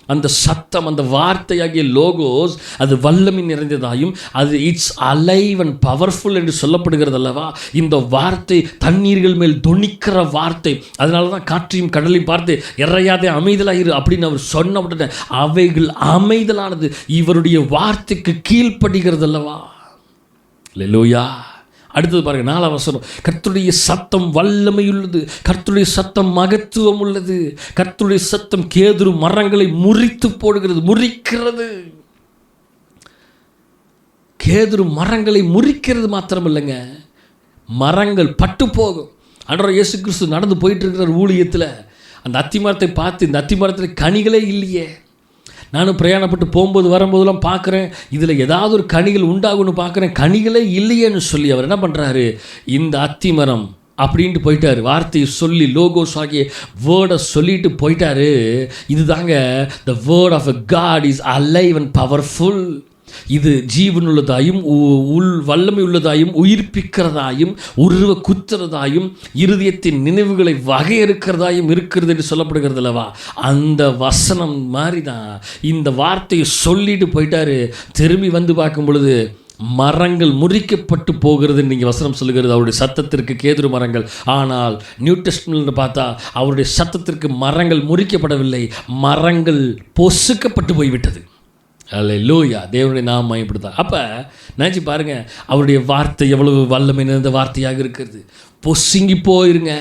அந்த சத்தம், அந்த வார்த்தையாகிய லோகோஸ், அது வல்லமை நிறைந்ததாயும் அது இட்ஸ் அலைவ் அண்ட் பவர்ஃபுல் என்று சொல்லப்படுகிறது அல்லவா. இந்த வார்த்தை தண்ணீர்கள் மேல் தொனிக்கிற வார்த்தை. அதனால தான் காற்றையும் கடலையும் பார்த்து இறையாதே அமைதலாயிரு அப்படின்னு அவர் சொன்ன உடனே அவைகள் அமைதலானது இவருடைய வார்த்தைக்கு கீழ்ப்படுகிறது அல்லவா. அல்லேலூயா. அடுத்தது பாருங்கள், 4ஆம் வசனம். கர்த்தருடைய சத்தம் வல்லமையுள்ளது, கர்த்தருடைய சத்தம் மகத்துவம் உள்ளது, கர்த்தருடைய சத்தம் கேதுரு மரங்களை முறித்து போடுகிறது, முறிக்கிறது. கேதுரு மரங்களை முறிக்கிறது மாத்திரம் இல்லைங்க, மரங்கள் பட்டு போகும். ஆண்டவர் இயேசு கிறிஸ்து நடந்து போயிட்டு இருக்கிற ஊழியத்தில் அந்த அத்தி மரத்தை பார்த்து, இந்த அத்தி மரத்தில் கனிகளே இல்லையே. நானும் பிரயாணப்பட்டு போகும்போது வரும்போதெல்லாம் பார்க்குறேன், இதில் ஏதாவது ஒரு கனிகள் உண்டாகும்னு பார்க்குறேன், கனிகளே இல்லையேன்னு சொல்லி அவர் என்ன பண்ணுறாரு, இந்த அத்தி மரம் அப்படின்ட்டு போயிட்டார். வார்த்தையை சொல்லி லோகோஸ் ஆகிய வேர்டை சொல்லிட்டு போயிட்டாரு. இதுதாங்க the word of a God is alive and powerful. இது ஜீவனுள்ளதாயும் வல்லமை உள்ளதாயும் உயிர்ப்பிக்கிறதாயும் உருவ குத்துறதாயும் இருதயத்தின் நினைவுகளை வகையறுக்கிறதாயும் இருக்கிறது என்று சொல்லப்படுகிறது அல்லவா. அந்த வசனம் மாதிரி தான் இந்த வார்த்தையை சொல்லிட்டு போயிட்டாரு. திரும்பி வந்து பார்க்கும் பொழுது மரங்கள் முறிக்கப்பட்டு போகிறது நீங்கள் வசனம் சொல்லுகிறது. அவருடைய சத்தத்திற்கு கேதுரு மரங்கள். ஆனால் நியூ டெஸ்டமென்ட்ல பார்த்தா அவருடைய சத்தத்திற்கு மரங்கள் முறிக்கப்படவில்லை, மரங்கள் பொசுக்கப்பட்டு போய்விட்டது. அல்லேலூயா. தேவனுடைய நாமம் இப்படி தான். அப்போ நினச்சி பாருங்கள், அவருடைய வார்த்தை எவ்வளவு வல்லமை நிறைந்த வார்த்தையாக இருக்கிறது. பொசுங்கி போயிருங்க,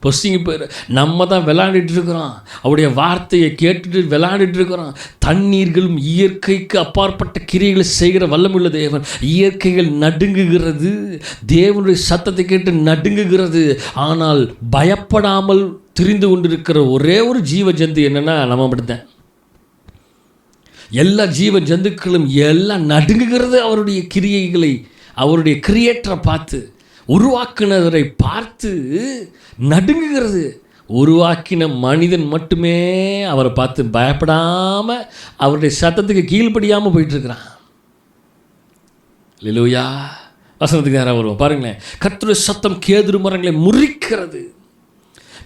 பொசிங்க போயிரு. நம்ம தான் விளையாண்டுட்டு இருக்கிறோம், அவருடைய வார்த்தையை கேட்டுட்டு விளையாண்டுட்டு இருக்கிறோம். தண்ணீர்களும் இயற்கைக்கு அப்பாற்பட்ட கிரியைகளை செய்கிற வல்லமுள்ள தேவன். இயற்கைகள் நடுங்குகிறது, தேவனுடைய சத்தத்தை கேட்டு நடுங்குகிறது. ஆனால் பயப்படாமல் திரிந்து கொண்டிருக்கிற ஒரே ஒரு ஜீவ ஜந்து என்னென்னா நம்ம அப்படித்தான். எல்லா ஜீவ ஜந்துக்களும் எல்லாம் நடுங்குகிறது அவருடைய கிரியைகளை, அவருடைய கிரியேட்டரை பார்த்து, உருவாக்குனவரை பார்த்து நடுங்குகிறது. உருவாக்கின மனிதன் மட்டுமே அவரை பார்த்து பயப்படாமல் அவருடைய சத்தத்துக்கு கீழ்ப்படியாமல் போயிட்டுருக்கிறான். அல்லேலூயா. வசனத்துக்கு நேரம் வருவோம் பாருங்களேன். கர்த்தருடைய சத்தம் கேதுரு மரங்களை முறிக்கிறது.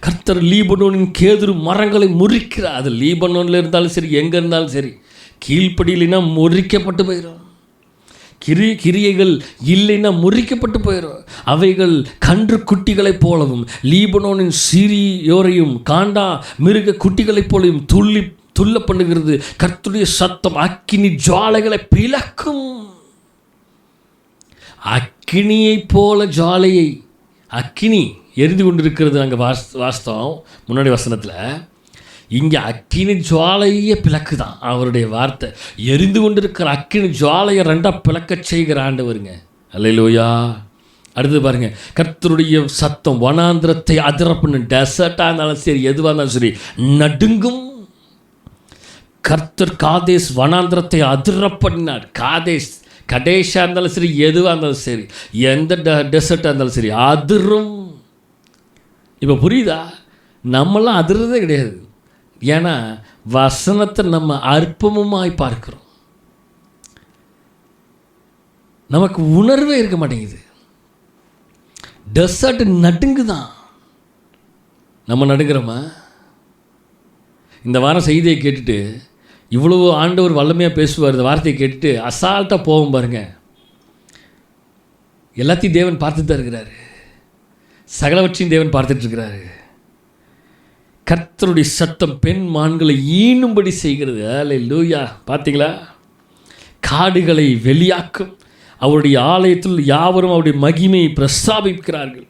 கர்த்தர் லீபனோனின் கேதுரு மரங்களை முறிக்கிறார். அது லீபனோனில் இருந்தாலும் சரி, எங்கே இருந்தாலும் சரி, கீழ்ப்படியில்லைன்னா முறிக்கப்பட்டு போயிடும். கிரியைகள் இல்லைன்னா முறிக்கப்பட்டு போயிடும். அவைகள் கன்று குட்டிகளைப் போலவும் லீபனோனின் சிறியோரையும் காண்டா மிருக குட்டிகளைப் போலவும் துள்ள பண்ணுகிறது. கர்த்தருடைய சத்தம் அக்கினி ஜுவாலைகளை பிளக்கும். அக்கினியை போல ஜுவாலையை, அக்கினி எரிந்து கொண்டிருக்கிறது அங்கே வாஸ்தவம். முன்னாடி வசனத்தில் இங்கே அக்கினி ஜுவாலையே பிளக்கு தான் அவருடைய வார்த்தை. எரிந்து கொண்டிருக்கிற அக்கினி ஜுவாலையை ரெண்டாக பிளக்க செய்கிற ஆண்டவருங்க. அல்லேலூயா. அடுத்தது பாருங்கள். கர்த்தருடைய சத்தம் வனாந்திரத்தை அதிரப்பண்ணு. டெசர்ட்டாக இருந்தாலும் சரி, எதுவாக இருந்தாலும் சரி நடுங்கும். கர்த்தர் காதேஸ் வனாந்திரத்தை அதிரப்பண்ணினார். கதேஷாக இருந்தாலும் சரி, எதுவாக இருந்தாலும் சரி, எந்த டெசர்ட்டாக இருந்தாலும் சரி அதிரும். இப்போ புரியுதா? நம்மளாம் அதிர்றதே கிடையாது. ஏன்னா வசனத்தை நம்ம அற்பமுமாய் பார்க்கிறோம். நமக்கு உணர்வே இருக்க மாட்டேங்குது. டெசர்ட் நடுங்குதான். நம்ம நடுங்கிறோமா? இந்த வாரம் செய்தியை கேட்டுட்டு இவ்வளவு ஆண்டவர் வல்லமையாக பேசுவார். இந்த வார்த்தையை கேட்டுட்டு அசால்ட்டாக போவோம் பாருங்க. எல்லாத்தையும் தேவன் பார்த்துட்டு தான் இருக்கிறாரு. சகலவற்றையும் தேவன் பார்த்துட்ருக்கிறாரு. கர்த்தருடைய சத்தம் பெண் மான்களை ஈனும்படி செய்கிறது. அல்லேலூயா. பார்த்தீங்களா? காடுகளை வெளியாக்கும். அவருடைய ஆலயத்தில் யாவரும் அவருடைய மகிமையை பிரஸ்தாபிக்கிறார்கள்.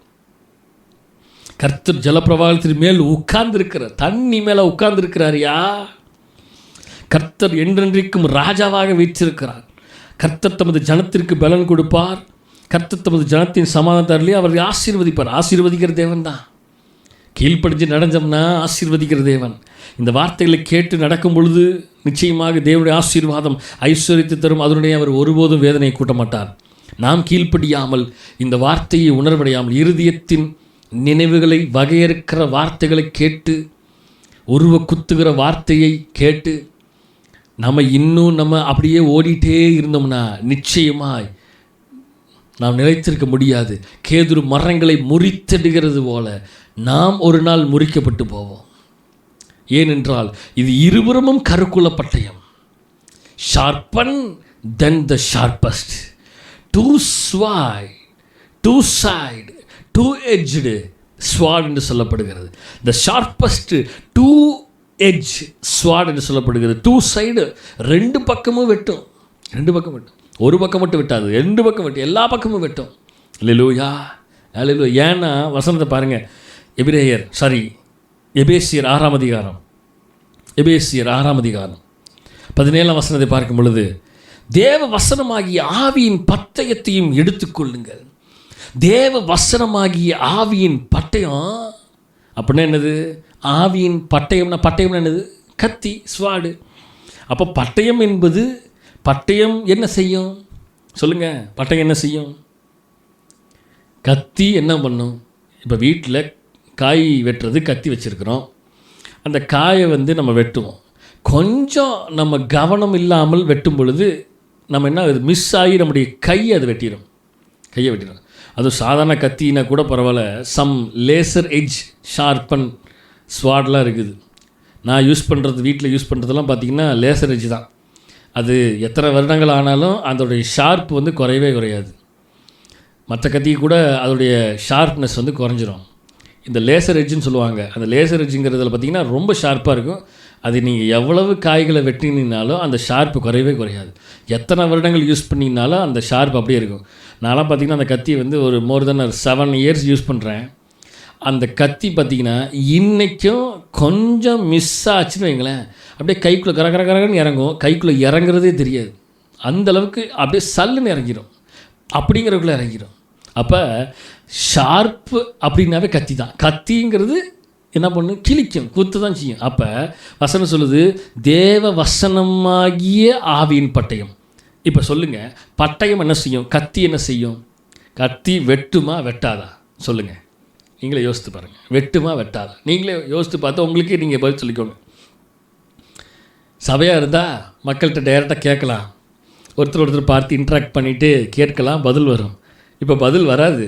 கர்த்தர் ஜலப்பிரவாகத்தின் மேல் உட்கார்ந்திருக்கிறார். தண்ணி மேலே உட்கார்ந்திருக்கிறாரியா? கர்த்தர் என்றென்றைக்கும் ராஜாவாக வீற்றிருக்கிறார். கர்த்தர் தமது ஜனத்திற்கு பலன் கொடுப்பார். கர்த்தர் தமது ஜனத்தின் சமாதானத்தாரிலே அவரை ஆசீர்வதிப்பார். ஆசீர்வதிக்கிற தேவன் தான். கீழ்ப்படிஞ்சு நடந்தோம்னா ஆசீர்வதிக்கிற தேவன். இந்த வார்த்தைகளை கேட்டு நடக்கும் பொழுது நிச்சயமாக தேவனுடைய ஆசீர்வாதம் ஐஸ்வர்யத்தை தரும். அதனுடைய அவர் ஒருபோதும் வேதனையை கூட்ட மாட்டார். நாம் கீழ்ப்படியாமல், இந்த வார்த்தையை உணர்வடையாமல், இருதயத்தின் நினைவுகளை வகையறுக்கிற வார்த்தைகளை கேட்டு, உருவ குத்துகிற வார்த்தையை கேட்டு நம்ம அப்படியே ஓடிட்டே இருந்தோம்னா நிச்சயமாய் நாம் நிலைத்திருக்க முடியாது. கேதுரு மரங்களை முறித்திடுகிறது போல நாம் ஒரு நாள் முறிக்கப்பட்டு போவோம். ஏனென்றால் இது இருபுறமும் கருக்குள்ள பட்டயம். Sharpen than the sharpest, two side, two edged sword என்று சொல்லப்படுகிறது. The sharpest two edge sword என்று சொல்லப்படுகிறது. டூ சைடு, ரெண்டு பக்கமும் வெட்டும். ரெண்டு பக்கம் வெட்டும். ஒரு பக்கம் மட்டும் வெட்டாது, ரெண்டு பக்கம் வெட்டும். எல்லா பக்கமும் வெட்டும். அல்லேலூயா. அல்லேலூயா. ஏன்னா வசனத்தை பாருங்கள். எபேசியர் 6ஆம் அதிகாரம், எபேசியர் 6ஆம் அதிகாரம் 17ஆம் வசனத்தை பார்க்கும் பொழுது, தேவ வசனமாகிய ஆவியின் பட்டயத்தையும் எடுத்துக்கொள்ளுங்கள். தேவ வசனமாகிய ஆவியின் பட்டயம் அப்படின்னா என்னது? ஆவியின் பட்டயம்னா என்னது? கத்தி, ஸ்வாடு. அப்போ பட்டயம் என்பது, பட்டயம் என்ன செய்யும் சொல்லுங்கள்? பட்டயம் என்ன செய்யும்? கத்தி என்ன பண்ணும்? இப்போ வீட்டில் காய் வெட்டுறது கத்தி வச்சுருக்கிறோம். அந்த காயை நம்ம வெட்டுவோம். கொஞ்சம் நம்ம கவனம் இல்லாமல் வெட்டும் பொழுது நம்ம என்ன, அது மிஸ் ஆகி நம்முடைய கையை வெட்டிடும். அதுவும் சாதாரண கத்தினா கூட பரவாயில்ல, சம் லேசர் எட்ஜ் ஷார்பன் ஸ்வாட்லாம் இருக்குது. நான் வீட்டில் யூஸ் பண்ணுறதெல்லாம் பார்த்திங்கன்னா லேசர் எட்ஜ் தான். அது எத்தனை வருடங்கள் ஆனாலும் அதோடைய ஷார்ப் குறையவே குறையாது. மற்ற கத்தி கூட அதோடைய ஷார்ப்னஸ் குறைஞ்சிரும். இந்த லேசர் எட்ஜுன்னு சொல்லுவாங்க. அந்த லேசர் எட்ஜுங்கிறதுல பார்த்திங்கன்னா ரொம்ப ஷார்ப்பாக இருக்கும். அது நீங்கள் எவ்வளவு காய்களை வெட்டினீங்கனாலும் அந்த ஷார்ப்பு குறையவே குறையாது. எத்தனை வருடங்கள் யூஸ் பண்ணிங்கனாலும் அந்த ஷார்ப் அப்படியே இருக்கும். நான்லாம் பார்த்திங்கன்னா அந்த கத்தியை ஒரு மோர் தென் 7 இயர்ஸ் யூஸ் பண்ணுறேன். அந்த கத்தி பார்த்திங்கன்னா இன்றைக்கும் கொஞ்சம் மிஸ் ஆச்சுன்னு வைங்களேன், அப்படியே கைக்குள்ளே கரகரகரன்னு இறங்கும், கைக்குள்ளே இறங்குறதே தெரியாது. அந்தளவுக்கு அப்படியே சல்லுன்னு இறங்கிடும், அப்படிங்கிறதுக்குள்ளே இறங்கிடும். அப்போ ஷார்ப்பு அப்படின்னாவே கத்தி தான். கத்திங்கிறது என்ன பண்ணும்? கிழிக்கும், குத்து தான் செய்யும். அப்போ வசனம் சொல்லுது, தேவ வசனமாகிய ஆவியின் பட்டயம். இப்போ சொல்லுங்கள், பட்டயம் என்ன செய்யும்? கத்தி என்ன செய்யும்? கத்தி வெட்டுமா வெட்டாதா? சொல்லுங்கள், நீங்களே யோசித்து பாருங்கள். வெட்டுமா வெட்டாதா? நீங்களே யோசித்து பார்த்து உங்களுக்கே நீங்கள் பதில் சொல்லிக்கோங்க. சபையாக இருந்தால் மக்கள்கிட்ட டைரெக்டாக கேட்கலாம், ஒருத்தர் பார்த்து இன்ட்ராக்ட் பண்ணிவிட்டு கேட்கலாம், பதில் வரும். இப்போ பதில் வராது.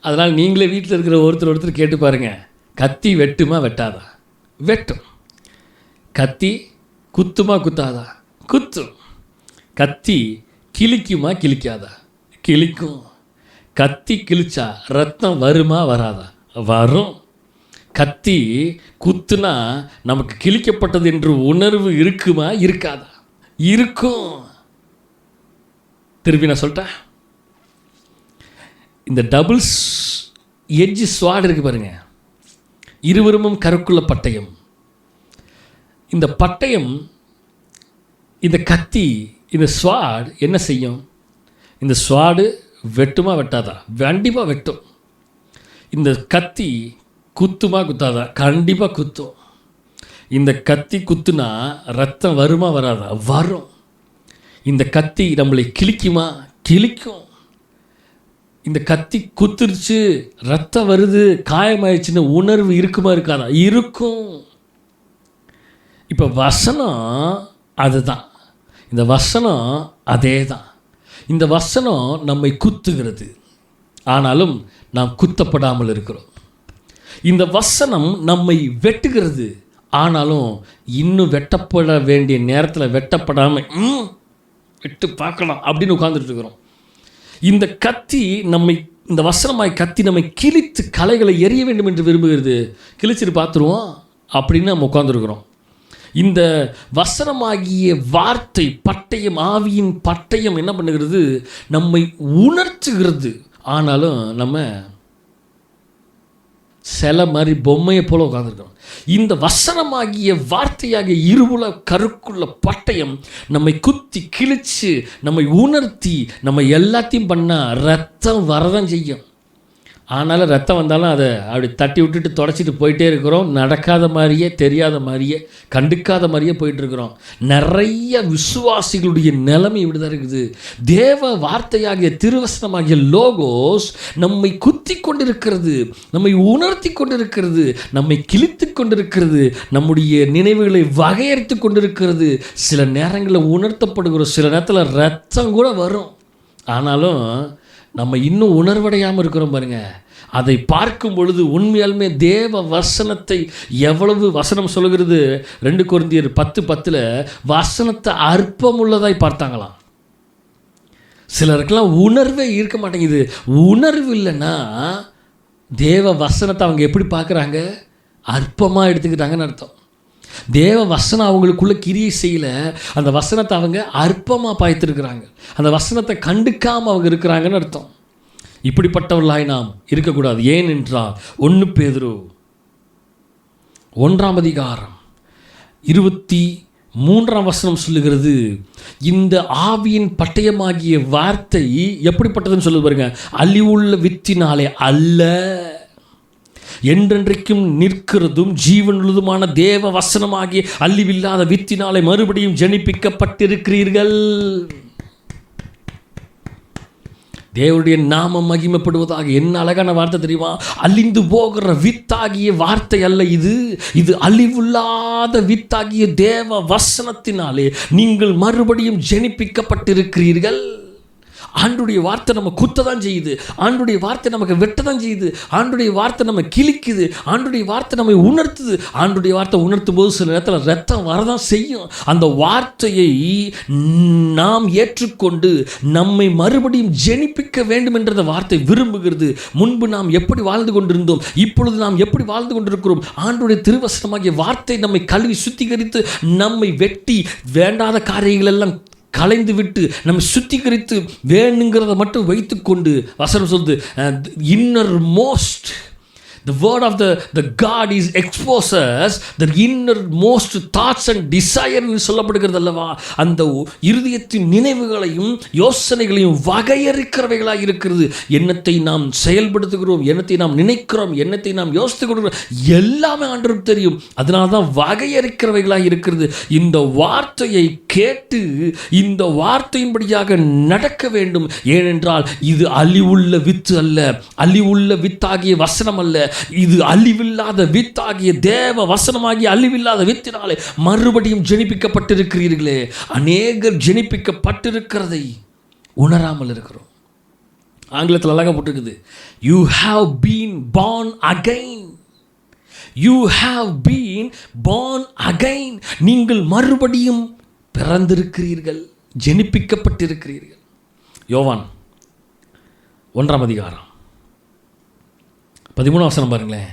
அதனால் நீங்களே வீட்டில் இருக்கிற ஒருத்தர் கேட்டு பாருங்கள், கத்தி வெட்டுமா வெட்டாதா? வெட்டும். கத்தி குத்துமா குத்தாதா? குத்தும். கத்தி கிழிக்குமா கிழிக்காதா? கிழிக்கும். கத்தி கிழிச்சா ரத்தம் வருமா வராதா? வரும். கத்தி குத்துனா நமக்கு கிழிக்கப்பட்டது என்று உணர்வு இருக்குமா இருக்காதா? இருக்கும். திருப்பி நான் சொல்லிட்டேன், இந்த டபுள்ஸ் எட்ஜ் ஸ்வாட் இருக்குது பாருங்கள், இருவருமும் கருக்குள்ள பட்டயம். இந்த பட்டயம், இந்த கத்தி, இந்த ஸ்வாட் என்ன செய்யும்? இந்த ஸ்வாடு வெட்டுமா வெட்டாதா? கண்டிப்பாக வெட்டும். இந்த கத்தி குத்துமா குத்தாதா? கண்டிப்பாக குத்தும். இந்த கத்தி குத்துனா ரத்தம் வருமா வராதா? வரும். இந்த கத்தி நம்மளை கிழிக்குமா? கிழிக்கும். இந்த கத்தி குத்துருச்சு, ரத்தம் வருது, காயமாயிடுச்சுன்னு உணர்வு இருக்குமா இருக்காதா? இருக்கும். இப்போ வசனம் அதுதான், இந்த வசனம் அதே தான். இந்த வசனம் நம்மை குத்துகிறது, ஆனாலும் நாம் குத்தப்படாமல் இருக்கிறோம். இந்த வசனம் நம்மை வெட்டுகிறது, ஆனாலும் இன்னும் வெட்டப்பட வேண்டிய நேரத்தில் வெட்டப்படாமல் வெட்டு பார்க்கலாம் அப்படின்னு உட்கார்ந்துட்டு இருக்கிறோம். இந்த கத்தி நம்மை, இந்த வசனமாய் கத்தி நம்மை கிழித்து கலைகளை எரிய வேண்டும் என்று விரும்புகிறது. கிழிச்சிட்டு பார்த்துருவோம் அப்படின்னு நம்ம உட்காந்துருக்கிறோம். இந்த வசனமாகிய வார்த்தை பட்டயம், ஆவியின் பட்டயம் என்ன பண்ணுகிறது? நம்மை உணர்த்துகிறது. ஆனாலும் நம்ம சில மாதிரி பொம்மையை போல உட்காந்துருக்கோம். இந்த வசனமாகிய வார்த்தையாகிய இருபுல கருக்குள்ள பட்டயம் நம்மை குத்தி கிழிச்சு நம்மை உணர்த்தி நம்ம எல்லாத்தையும் பண்ணால் ரத்தம் வரதான் செய்யும். ஆனாலும் ரத்தம் வந்தாலும் அதை அப்படி தட்டி விட்டுட்டு தொடச்சிட்டு போயிட்டே இருக்கிறோம். நடக்காத மாதிரியே, தெரியாத மாதிரியே, கண்டுக்காத மாதிரியே போயிட்டுருக்கிறோம். நிறைய விசுவாசிகளுடைய நிலைமை இப்படி தான் இருக்குது. தேவ வார்த்தையாகிய திருவசனமாகிய லோகோஸ் நம்மை குத்தி கொண்டிருக்கிறது, நம்மை உணர்த்தி கொண்டிருக்கிறது, நம்மை கிழித்து கொண்டிருக்கிறது, நம்முடைய நினைவுகளை வகையறுத்து கொண்டிருக்கிறது. சில நேரங்களில் உணர்த்தப்படுகிறோம், சில நேரத்தில் ரத்தம் கூட வரும். ஆனாலும் நம்ம இன்னும் உணர்வடையாமல் இருக்கிறோம் பாருங்கள். அதை பார்க்கும் பொழுது உண்மையாலுமே தேவ வசனத்தை எவ்வளவு வசனம் சொல்கிறது, 2 கொரிந்தியர் 10:10 வசனத்தை அற்பமுள்ளதாய் பார்த்தாங்களாம். சிலருக்கெல்லாம் உணர்வே இருக்க மாட்டேங்குது. உணர்வு இல்லைன்னா தேவ வசனத்தை அவங்க எப்படி பார்க்குறாங்க? அற்பமாக எடுத்துக்கிட்டாங்கன்னு அர்த்தம். தேவ வசனம் அவங்களுக்குள்ள கிரியை செய்யலை, அந்த வசனத்தை அவங்க அற்பமாக பாய்த்திருக்கிறாங்க, அந்த வசனத்தை கண்டுக்காமல் அவங்க இருக்கிறாங்கன்னு அர்த்தம். இப்படிப்பட்டவர்களாய் நாம் இருக்கக்கூடாது. ஏனென்றால் 1 பேதுரு 1:23 சொல்லுகிறது, இந்த ஆவியின் பட்டயமாகிய வார்த்தை எப்படிப்பட்டதுன்னு சொல்லுது பாருங்க. அழிவுள்ள வித்தினாலே அல்ல, என்றென்றைக்கும் நிற்கிறதும் ஜீவனுள்ளதுமான தேவ வசனமாகிய அழிவில்லாத வித்தினாலே மறுபடியும் ஜனிப்பிக்கப்பட்டிருக்கிறீர்கள். தேவனுடைய நாமம் மகிமைப்படுவதாக. என்ன அழகான வார்த்தை தெரியுமா? அழிந்து போகிற வித்தாகிய வார்த்தை அல்ல இது, இது அழிவில்லாத வித்தாகிய தேவ வசனத்தினாலே நீங்கள் மறுபடியும் ஜனிப்பிக்கப்பட்டிருக்கிறீர்கள். ஆண்டுடைய வார்த்தை நம்ம குத்த தான் செய்யுது, ஆண்டுடைய வார்த்தை நமக்கு வெட்ட தான் செய்யுது, ஆண்டுடைய வார்த்தை நம்ம கிழிக்குது, ஆண்டுடைய வார்த்தை நம்மை உணர்த்துது. ஆண்டுடைய வார்த்தை உணர்த்தும் போது சில நேரத்தில் ரத்தம் வரதான் செய்யும். அந்த வார்த்தையை நாம் ஏற்றுக்கொண்டு நம்மை மறுபடியும் ஜெனிப்பிக்க வேண்டும் என்ற வார்த்தை விரும்புகிறது. முன்பு நாம் எப்படி வாழ்ந்து கொண்டிருந்தோம், இப்பொழுது நாம் எப்படி வாழ்ந்து கொண்டிருக்கிறோம். ஆண்டுடைய திருவசனமாகிய வார்த்தை நம்மை கழுவி சுத்திகரித்து நம்மை வெட்டி வேண்டாத காரியங்கள் எல்லாம் கலைந்து விட்டு நம்ம சுத்திகரித்து வேணுங்கிறத மட்டும் வைத்துக்கொண்டு வசனம் சொல்லுது, inner most The word of the God is exposes the innermost thoughts and desire என்று சொல்லப்படுகிறது அல்லவா. அந்த இருதயத்தின் நினைவுகளையும் யோசனைகளையும் வகையறுக்கிறவைகளாக இருக்கிறது. எண்ணத்தை நாம் செயல்படுத்துகிறோம், எண்ணத்தை நாம் நினைக்கிறோம், எண்ணத்தை நாம் யோசித்துக் கொடுக்கிறோம், எல்லாமே ஆண்டவருக்கு தெரியும். அதனால தான் வகையறுக்கிறவைகளாக இருக்கிறது. இந்த வார்த்தையை கேட்டு இந்த வார்த்தையின்படியாக நடக்க வேண்டும். ஏனென்றால் இது அழிவுள்ள வித்து அல்ல, அழிவுள்ள வித்தாகிய வசனம் அல்ல, இது அழிவில்லாத வித்தாகிய தேவ வசனமாகிய அழிவில்லாத வித்தினாலே மறுபடியும் ஜெனிப்பிக்கப்பட்டிருக்கிறீர்களே. அநேகர் ஜெனிப்பிக்கப்பட்டிருக்கிறதை உணராமல் இருக்கிறோம். ஆங்கிலத்தில் அழகாக போட்டிருக்குது, you have been born again. You have been born again. நீங்கள் மறுபடியும் பிறந்திருக்கிறீர்கள், ஜெனிப்பிக்கப்பட்டிருக்கிறீர்கள். யோவான் 1 13 பாருங்களேன்.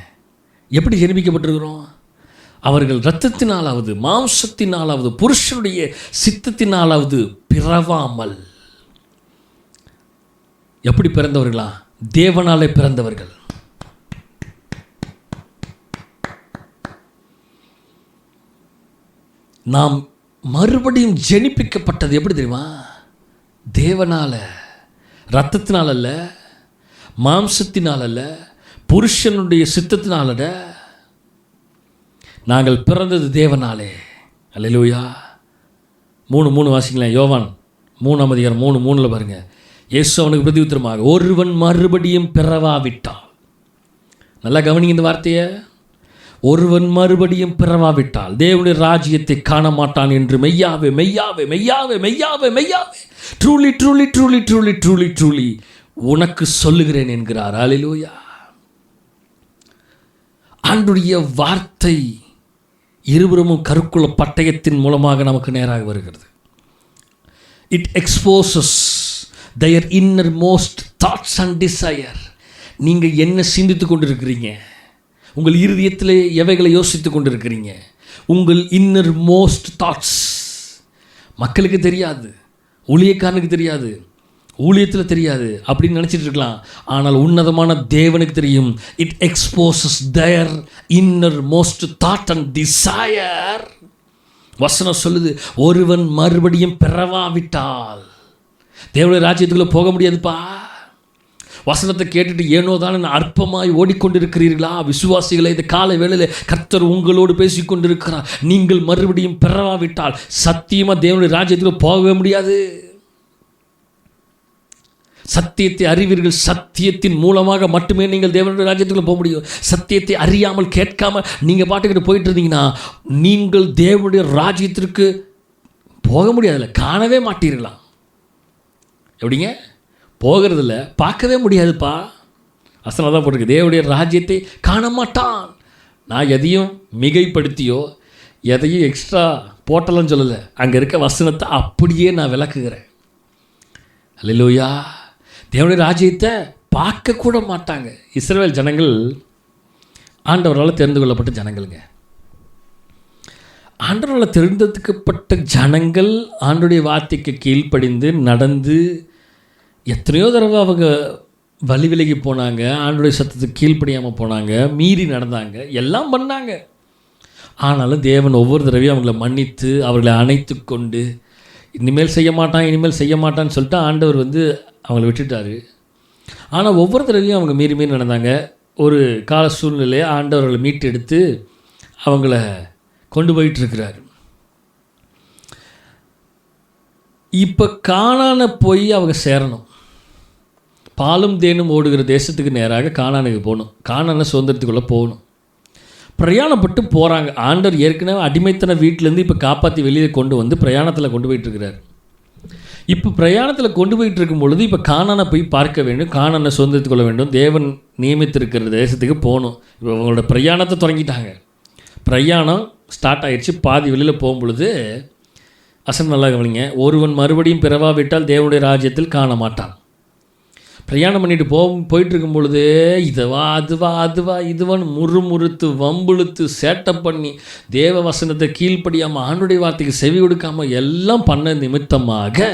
எப்படி ஜெனிப்பிக்கப்பட்டிருக்கிறோம்? அவர்கள் இரத்தத்தினாலாவது மாம்சத்தினாலாவது புருஷனுடைய சித்தத்தினாலாவது பிறவாமல். எப்படி பிறந்தவர்களா? தேவனாலே பிறந்தவர்கள். நாம் மறுபடியும் ஜெனிப்பிக்கப்பட்டது எப்படி தெரியுமா? தேவனால, இரத்தத்தினால் அல்ல, மாம்சத்தினால் அல்ல, புருஷனுடைய சித்தத்தினால் அல்ல. நாங்கள் பிறந்தது தேவனாலே. அல்லேலூயா. 3:3 வாசிங்களேன். யோவான் 3:3 பாருங்க. இயேசு அவனுக்கு பிரதியுத்தரமாக, ஒருவன் மறுபடியும் பிறவாவிட்டால். நல்லா கவனிங்க இந்த வார்த்தையை. ஒருவன் மறுபடியும் பிறவாவிட்டால் தேவனுடைய ராஜ்யத்தை காண மாட்டான் என்று மெய்யாவே மெய்யாவே மெய்யாவே மெய்யாவே மெய்யாவே truly truly truly truly truly truly உனக்கு சொல்லுகிறேன் என்கிறார். அல்லேலூயா. ஆண்டவருடைய வார்த்தை இருபுறமும் கருக்குள்ள பட்டயத்தின் மூலமாக நமக்கு நேராக வருகிறது. It exposures their innermost thoughts and desire. நீங்கள் என்ன சிந்தித்து கொண்டிருக்கிறீங்க? உங்கள் இருதயத்தில் எவைகளை யோசித்து கொண்டிருக்கிறீங்க? உங்கள் இன்னர்மோஸ்ட் தாட்ஸ். மக்களுக்கு தெரியாது, ஊழியக்காரனுக்கு தெரியாது, ஊழியத்தில் தெரியாது அப்படின்னு நினச்சிட்டு இருக்கலாம். ஆனால் உன்னதமான தேவனுக்கு தெரியும். It exposures their innermost thought and desire. வசனம் சொல்லுது, ஒருவன் மறுபடியும் பிறவாவிட்டால் தேவனுடைய ராஜ்யத்துக்குள்ளே போக முடியாதுப்பா. வசனத்தை கேட்டுட்டு ஏனோ தான் அற்பமாய் ஓடிக்கொண்டிருக்கிறீர்களா? விசுவாசிகளை, இந்த காலை வேளையில் கர்த்தர் உங்களோடு பேசிக்கொண்டிருக்கிறார். நீங்கள் மறுபடியும் பிறவாவிட்டால் சத்தியமாக தேவனுடைய ராஜ்யத்துக்குள்ளே போகவே முடியாது. சத்தியத்தை அறிவீர்கள், சத்தியத்தின் மூலமாக மட்டுமே நீங்கள் தேவனுடைய ராஜ்யத்துக்குள்ளே போக முடியும். சத்தியத்தை அறியாமல் கேட்காமல் நீங்கள் பாட்டுக்கிட்டு போயிட்டு இருந்தீங்கன்னா நீங்கள் தேவனுடைய ராஜ்யத்திற்கு போக முடியாதுல்ல, காணவே மாட்டீர்களா? எப்படிங்க? போகிறதில்ல, பார்க்கவே முடியாதுப்பா. அசனாக தான் போட்டிருக்கு, தேவனுடைய ராஜ்யத்தை காண மாட்டான். நான் எதையும் மிகைப்படுத்தியோ எதையும் எக்ஸ்ட்ரா போட்டலாம் சொல்லலை. அங்கே இருக்க வசனத்தை அப்படியே நான் விளக்குகிறேன். அல்லேலூயா. தேவனுடைய ராஜ்யத்தை பார்க்கக்கூட மாட்டாங்க. இஸ்ரவேல் ஜனங்கள் ஆண்டவரால் தெரிந்து கொள்ளப்பட்ட ஜனங்களுங்க. ஆண்டவரால் தெரிந்தெடுக்கப்பட்ட ஜனங்கள் ஆண்டவருடைய வார்த்தைக்கு கீழ்ப்படிந்து நடந்து எத்தனையோ தடவை அவங்க வழி விலகி போனாங்க, ஆண்டவருடைய சத்தத்துக்கு கீழ்ப்படியாமல் போனாங்க, மீறி நடந்தாங்க, எல்லாம் பண்ணாங்க. ஆனாலும் தேவன் ஒவ்வொரு தடவையும் அவங்கள மன்னித்து அவர்களை அணைத்து கொண்டு இனிமேல் செய்ய மாட்டான், இனிமேல் செய்ய மாட்டான்னு சொல்லிட்டு ஆண்டவர் அவங்கள விட்டுட்டார். ஆனால் ஒவ்வொரு தடவையும் அவங்க மீறி மீறி நடந்தாங்க. ஒரு கால சூழ்நிலையை ஆண்டவர்களை மீட்டு எடுத்து அவங்கள கொண்டு போயிட்டுருக்கிறார். இப்போ கானான போய் அவங்க சேரணும். பாலும் தேனும் ஓடுகிற தேசத்துக்கு நேராக கானானுக்கு போகணும். கானான சுதந்திரத்துக்குள்ளே போகணும். பிரயாணப்பட்டு போகிறாங்க. ஆண்டவர் ஏற்கனவே அடிமைத்தன வீட்டிலேருந்து இப்போ காப்பாற்றி வெளியில் கொண்டு வந்து பிரயாணத்தில் கொண்டு போயிட்டுருக்கிறார். இப்போ பிரயாணத்தில் கொண்டு போயிட்டு இருக்கும் பொழுது இப்போ கானானை போய் பார்க்க வேண்டும், கானானை சுதந்திரத்து கொள்ள வேண்டும். தேவன் நியமித்திருக்கிற தேசத்துக்கு போகணும். இப்போ அவங்களோட பிரயாணத்தை தொடங்கிட்டாங்க. பிரயாணம் ஸ்டார்ட் ஆகிடுச்சு. பாதி வெளியில் போகும் பொழுது அசன் நல்லா கவனிங்க, ஒருவன் மறுபடியும் பிறவாவிட்டால் தேவனுடைய ராஜ்யத்தில் காண மாட்டான். பிரயாணம் பண்ணிட்டு போயிட்டுருக்கும் பொழுது இதுவா அதுவா அதுவா இதுவான்னு முறுமுறுத்து வம்புழுத்து சேட்டை பண்ணி தேவ வசனத்தை கீழ்ப்படியாமல் ஆண்டுடைய வார்த்தைக்கு செவி கொடுக்காமல் எல்லாம் பண்ண நிமித்தமாக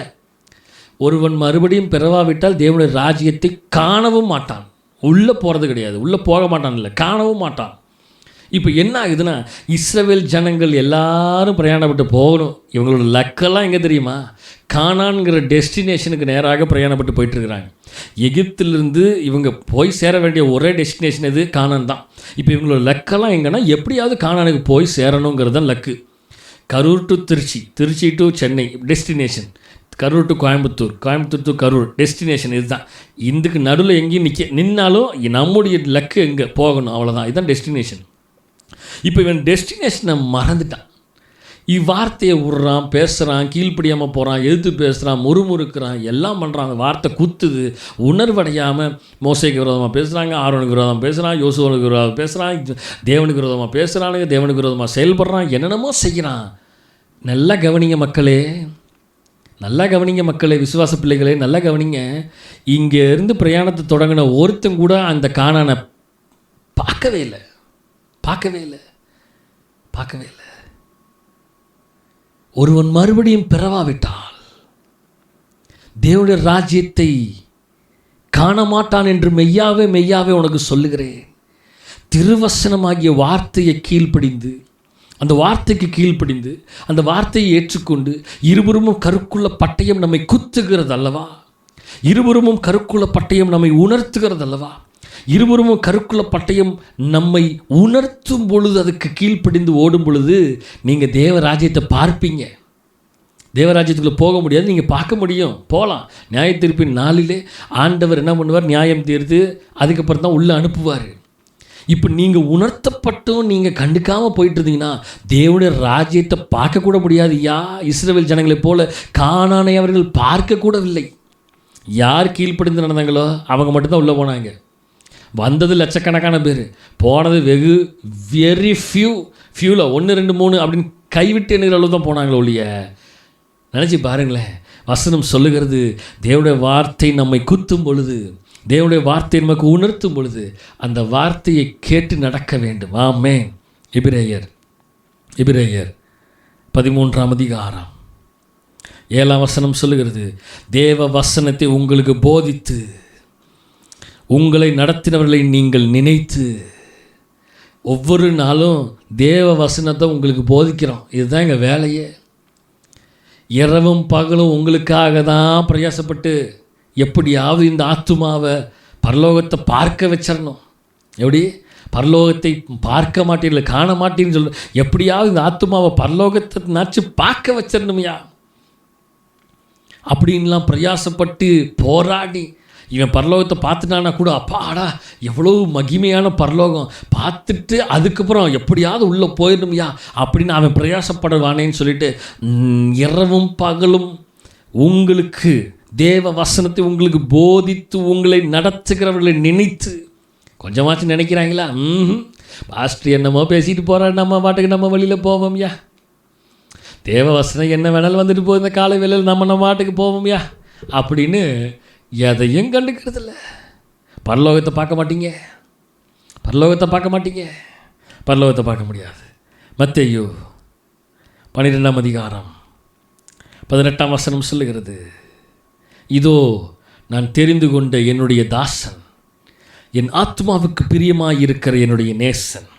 ஒருவன் மறுபடியும் பிறவாவிட்டால் தேவனுடைய ராஜ்யத்தை காணவும் மாட்டான். உள்ளே போகிறது கிடையாது, உள்ளே போக மாட்டான், இல்லை காணவும் மாட்டான். இப்போ என்ன ஆகுதுன்னா, இஸ்ரவேல் ஜனங்கள் எல்லாரும் பிரயாணப்பட்டு போகணும். இவங்களோட லக்கெல்லாம் எங்கே தெரியுமா? கானான்கிற டெஸ்டினேஷனுக்கு நேராக பிரயாணப்பட்டு போயிட்டுருக்குறாங்க. எகிப்திலிருந்து இவங்க போய் சேர வேண்டிய ஒரே டெஸ்டினேஷன் எது? கானான் தான். இப்போ இவங்களோட லக்கெல்லாம் எங்கன்னா எப்படியாவது கானானுக்கு போய் சேரணுங்கிறது தான் லக்கு. Karur to Tiruchi, Tiruchi to Chennai destination, Karur to Coimbatore, Coimbatore to Karur destination. இதுதான். இதுக்கு நடுவில் எங்கேயும் நின்னாலும் நம்முடைய லக்கு எங்கே போகணும், அவ்வளோதான். இதுதான் டெஸ்டினேஷன். இப்போ இவன் டெஸ்டினேஷனை மறந்துட்டான். இவ்வார்த்தையை விடுறான், பேசுகிறான், கீழ்ப்படியாமல் போகிறான், எதிர்த்து பேசுகிறான், முறுமுறுக்கிறான், எல்லாம் பண்ணுறான். அந்த வார்த்தை குத்துது. உணர்வடையாமல் மோசேக்கு விரோதமாக பேசுகிறாங்க, ஆரோனுக்கு விரோதமாக பேசுகிறான், யோசுவனுக்கு விரோதமாக பேசுகிறான், தேவனுக்கு விரோதமாக பேசுகிறானுங்க, தேவனுக்கு விரோதமாக செயல்படுறான், என்னென்னமோ செய்கிறான். நல்லா கவனிங்க மக்களே, நல்லா கவனிங்க மக்களே, விசுவாச பிள்ளைகளே, நல்லா கவனிங்க. இங்கே இருந்து பிரயாணத்தை தொடங்கின ஒருத்தன் கூட அந்த கானானை பார்க்கவே இல்லை, பார்க்கவே இல்லை, பார்க்கவே இல்லை. ஒருவன் மறுபடியும் பிறவாவிட்டால் தேவனுடைய ராஜ்யத்தை காண மாட்டான் என்று மெய்யாவே மெய்யாவே உனக்கு சொல்லுகிறேன். திருவசனமாகிய வார்த்தையை கீழ்ப்படிந்து, அந்த வார்த்தைக்கு கீழ்ப்படிந்து, அந்த வார்த்தையை ஏற்றுக்கொண்டு, இருபுறமும் கருக்குள்ள பட்டயம் நம்மை குத்துகிறது அல்லவா? இருபுறமும் கருக்குள்ள பட்டயம் நம்மை உணர்த்துகிறது அல்லவா? இருபுறமும் கருக்குள்ள பட்டயம் நம்மை உணர்த்தும் பொழுது, அதுக்கு கீழ்ப்படிந்து ஓடும் பொழுது நீங்கள் தேவராஜ்யத்தை பார்ப்பீங்க. தேவராஜ்யத்துக்குள்ளே போக முடியாது, நீங்கள் பார்க்க முடியும், போகலாம். நியாய தீர்ப்பின் நாளிலே ஆண்டவர் என்ன பண்ணுவார்? நியாயம் தீர்த்து அதுக்கப்புறம் தான் உள்ளே அனுப்புவார். இப்போ நீங்கள் உணர்த்தப்பட்டும் நீங்கள் கண்டுக்காமல் போயிட்டு இருந்தீங்கன்னா தேவனுடைய ராஜ்யத்தை பார்க்கக்கூட முடியாது. இஸ்ரவேல் ஜனங்களைப் போல கானானை அவர்கள் பார்க்கக்கூடவில்லை. யார் கீழ்ப்படிந்து நடந்தாங்களோ அவங்க மட்டும்தான் உள்ளே போனாங்க. வந்தது லட்சக்கணக்கான பேர், போனது வெரி ஃபியூவில் 1 2 3 அப்படின்னு கைவிட்டு எண்ணுகிற அளவு தான் போனாங்களோ ஒழிய. நினச்சி பாருங்களேன், வசனம் சொல்லுகிறது, தேவனுடைய வார்த்தை நம்மை குத்தும் பொழுது, தேவனுடைய வார்த்தை நமக்கு உணர்த்தும் பொழுது அந்த வார்த்தையை கேட்டு நடக்க வேண்டும். ஆமென். எபிரேயர் 13ஆம் அதிகாரம் 7ஆம் வசனம் சொல்லுகிறது, தேவ வசனத்தை உங்களுக்கு போதித்து உங்களை நடத்தினவர்களை நீங்கள் நினைத்து. ஒவ்வொரு நாளும் தேவ வசனத்தை உங்களுக்கு போதிக்கிறோம். இதுதான் எங்கள் வேலையே. இரவும் பகலும் உங்களுக்காக தான் பிரயாசப்பட்டு எப்படியாவது இந்த ஆத்துமாவை பரலோகத்தை பார்க்க வச்சிடணும். எப்படி? பரலோகத்தை பார்க்க மாட்டீங்கள, காண மாட்டேன்னு சொல்ல, எப்படியாவது இந்த ஆத்துமாவை பரலோகத்தை நச்சு பார்க்க வச்சிடணுமையா அப்படின்லாம் பிரயாசப்பட்டு போராடி இவன் பரலோகத்தை பார்த்துட்டானா கூட, அப்பாடா எவ்வளோ மகிமையான பரலோகம், பார்த்துட்டு அதுக்கப்புறம் எப்படியாவது உள்ளே போயிடணும்யா அப்படின்னு அவன் பிரயாசப்படுவானேன்னு சொல்லிட்டு இரவும் பகலும் உங்களுக்கு தேவ வசனத்தை உங்களுக்கு போதித்து உங்களை நடத்துகிறவர்களை நினைத்து. கொஞ்சமாச்சும் நினைக்கிறாங்களா? பாஸ்டர் என்னமோ பேசிட்டு போகிறார், நம்ம பாட்டுக்கு நம்ம வழியில் போவோம்யா. தேவ வசனம் என்ன வேணாலும் வந்துட்டு போய் இந்த காலை வேளையில் நம்ம பாட்டுக்கு போவோம்யா அப்படின்னு எதையும் கண்டுக்கிறதில்ல. பரலோகத்தை பார்க்க மாட்டீங்க, பரலோகத்தை பார்க்க மாட்டீங்க, பரலோகத்தை பார்க்க முடியாது. மத்தேயு 12ஆம் அதிகாரம் 18ஆம் வசனம் சொல்லுகிறது, இதோ நான் தெரிந்து கொண்ட என்னுடைய தாசன், என் ஆத்மாவுக்கு பிரியமாயிருக்கிற என்னுடைய நேசன்,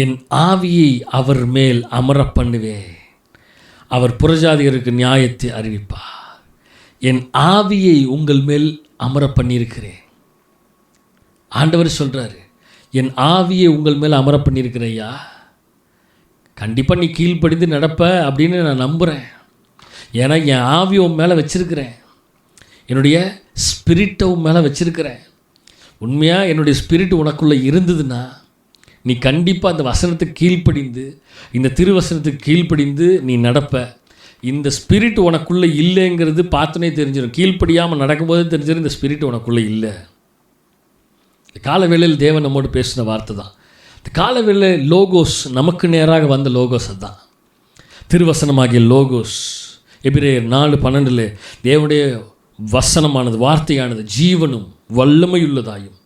என் ஆவியை அவர் மேல் அமர பண்ணுவேன், அவர் புறஜாதியருக்கு நியாயத்தை அறிவிப்பார். என் ஆவியை உங்கள் மேல் அமர பண்ணியிருக்கிறேன். ஆண்டவர் சொல்கிறாரு, என் ஆவியை உங்கள் மேல் அமர பண்ணியிருக்கிறையா. கண்டிப்பாக நீ கீழ்ப்படிந்து நடப்ப அப்படின்னு நான் நம்புகிறேன். ஏன்னா என் ஆவி உன் மேலே வச்சுருக்கிறேன், என்னுடைய ஸ்பிரிட்டை உன் மேலே வச்சுருக்கிறேன். உண்மையாக என்னுடைய ஸ்பிரிட் உனக்குள்ளே இருந்ததுன்னா நீ கண்டிப்பாக அந்த வசனத்துக்கு கீழ்ப்படிந்து, இந்த திருவசனத்துக்கு கீழ்ப்படிந்து நீ நடப்ப. இந்த ஸ்பிரிட் உனக்குள்ளே இல்லைங்கிறது பார்த்தோன்னே தெரிஞ்சிடும். கீழ்ப்படியாமல் நடக்கும்போது தெரிஞ்சிடும் இந்த ஸ்பிரிட் உனக்குள்ளே இல்லை. இந்த காலவேளையில் தேவன் நம்மோடு பேசின வார்த்தை தான். இந்த காலவேளையில் லோகோஸ், நமக்கு நேராக வந்த லோகோஸ் அதுதான் திருவசனமாகிய லோகோஸ். எபிரேயர் 4:12 தேவனுடைய வசனமானது, வார்த்தையானது ஜீவனும் வல்லமையுள்ளதாயும்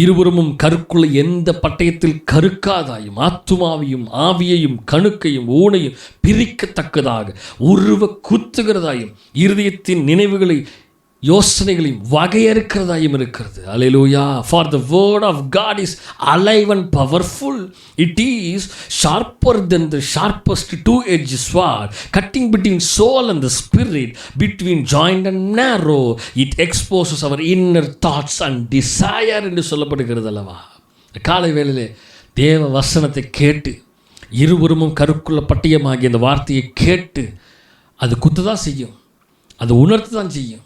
இருபுறமும் கருக்குள்ள எந்த பட்டயத்தில் கருக்காதாயும் ஆத்துமாவையும் ஆவியையும் கணுக்கையும் ஊனையும் பிரிக்கத்தக்கதாக உருவ குத்துகிறதாயும் இருதயத்தின் நினைவுகளை யோசனைகளையும் வகையறுக்கிறதாயும் இருக்கிறது. அல்லேலூயா. For the word of God is alive and powerful. It is sharper than the sharpest two-edged sword, cutting between soul and the spirit, between joint and marrow. It exposes our inner thoughts and desire என்று சொல்லப்படுகிறது அல்லவா. காலை வேளையிலே தேவ வசனத்தை கேட்டு இருபுறமும் கருக்குள்ள பட்டயமாகிய அந்த வார்த்தையை கேட்டு அது குத்துதான் செய்யும், அது உணர்த்து தான் செய்யும்.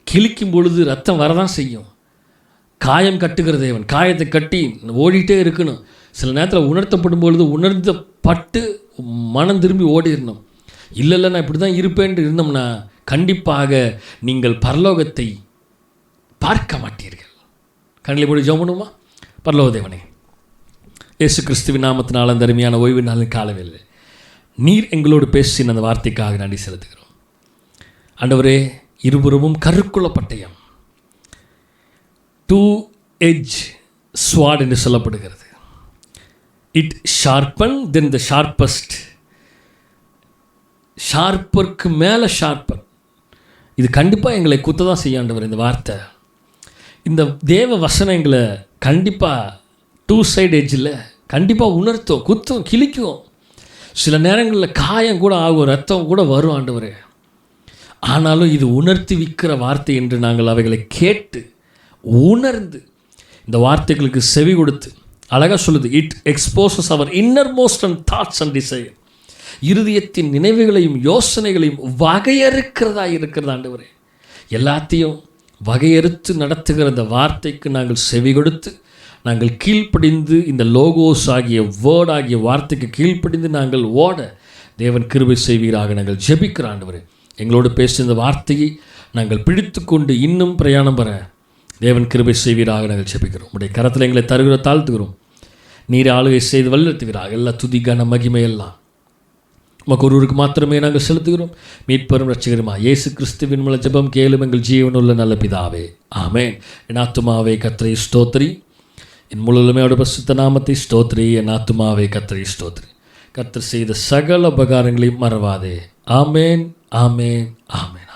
கிழிக்கும் பொழுது ரத்தம் வரதான் செய்யும். காயம் கட்டுகிற தேவன். காயத்தை கட்டி ஓடிட்டே இருக்கணும். சில நேரத்தில் உணர்த்தப்படும் பொழுது உணர்ந்த பட்டு மனம் திரும்பி ஓடிடணும். இல்லை நான் இப்படி தான் இருப்பேன் இருந்தோம்னா கண்டிப்பாக நீங்கள் பரலோகத்தை பார்க்க மாட்டீர்கள். கண்ணில் போய் ஜெபம் பண்ணுமா? பரலோக தேவனே, இயேசு கிறிஸ்துவின் நாமத்தினால் அந்த அருமையான ஓய்வு நாளின் காலவேளை நீர் எங்களோடு பேசின அந்த வார்த்தைக்காக நன்றி செலுத்துகிறோம். ஆண்டவரே, இருபுறமும் கருக்குள்ள பட்டயம், 2-edged sword என்று சொல்லப்படுகிறது. It sharpen than the sharpest. ஷார்ப்பருக்கு மேலே ஷார்ப்பர். இது கண்டிப்பாக எங்களை குத்த தான் செய்ய ஆண்டவர். இந்த வார்த்தை, இந்த தேவ வசனம் எங்களை கண்டிப்பாக 2 side edgeல் கண்டிப்பாக உணர்த்தும், குத்தும், கிழிக்கும். சில நேரங்களில் காயம் கூட ஆகும், ரத்தம் கூட வரும் ஆண்டவரே. ஆனாலும் இது உணர்த்தி விற்கிற வார்த்தை என்று நாங்கள் அவைகளை கேட்டு உணர்ந்து இந்த வார்த்தைகளுக்கு செவி கொடுத்து, அழகாக சொல்லுது, it exposes our inner most and thoughts and desire. இருதயத்தின் நினைவுகளையும் யோசனைகளையும் வகையறுக்கிறதா இருக்கிறது ஆண்டவரே. எல்லாத்தையும் வகையறுத்து நடத்துகிற அந்த வார்த்தைக்கு நாங்கள் செவி கொடுத்து நாங்கள் கீழ்ப்படிந்து இந்த லோகோஸ் ஆகிய வேர்ட் ஆகிய வார்த்தைக்கு கீழ்ப்படிந்து நாங்கள் ஓட தேவன் கிருபை செய்வீராக. நாங்கள் ஜெபிக்கிற ஆண்டவரே, எங்களோடு பேசுகிற இந்த வார்த்தையை நாங்கள் பிடித்து கொண்டு இன்னும் பிரயாணம் பெற தேவன் கிருபை செய்வீராக. நாங்கள் ஜெபிக்கிறோம். உடைய கரத்தில் எங்களை தருகிற தாழ்த்துகிறோம். நீர் ஆளுகை செய்து வல்லத்துவீராக. எல்லா துதி கன மகிமையெல்லாம் உமக்கு ஒருவருக்கு மாத்திரமே நாங்கள் செலுத்துகிறோம். மீட்பெரும் ரட்சகருமா இயேசு கிறிஸ்துவின் மூலம் ஜெபம் கேளும் எங்கள் ஜீவனுள்ள நல்ல பிதாவே, ஆமென். என் ஆத்துமாவே கர்த்தரை ஸ்தோத்திரி, என் முழுமையோட பரிசுத்த நாமத்தை ஸ்தோத்திரி. என் ஆத்துமாவே கர்த்தரை ஸ்தோத்திரி. கர்த்தர் செய்த சகல உபகாரங்களையும் மறவாதே. ஆமென், ஆமென், ஆமென்.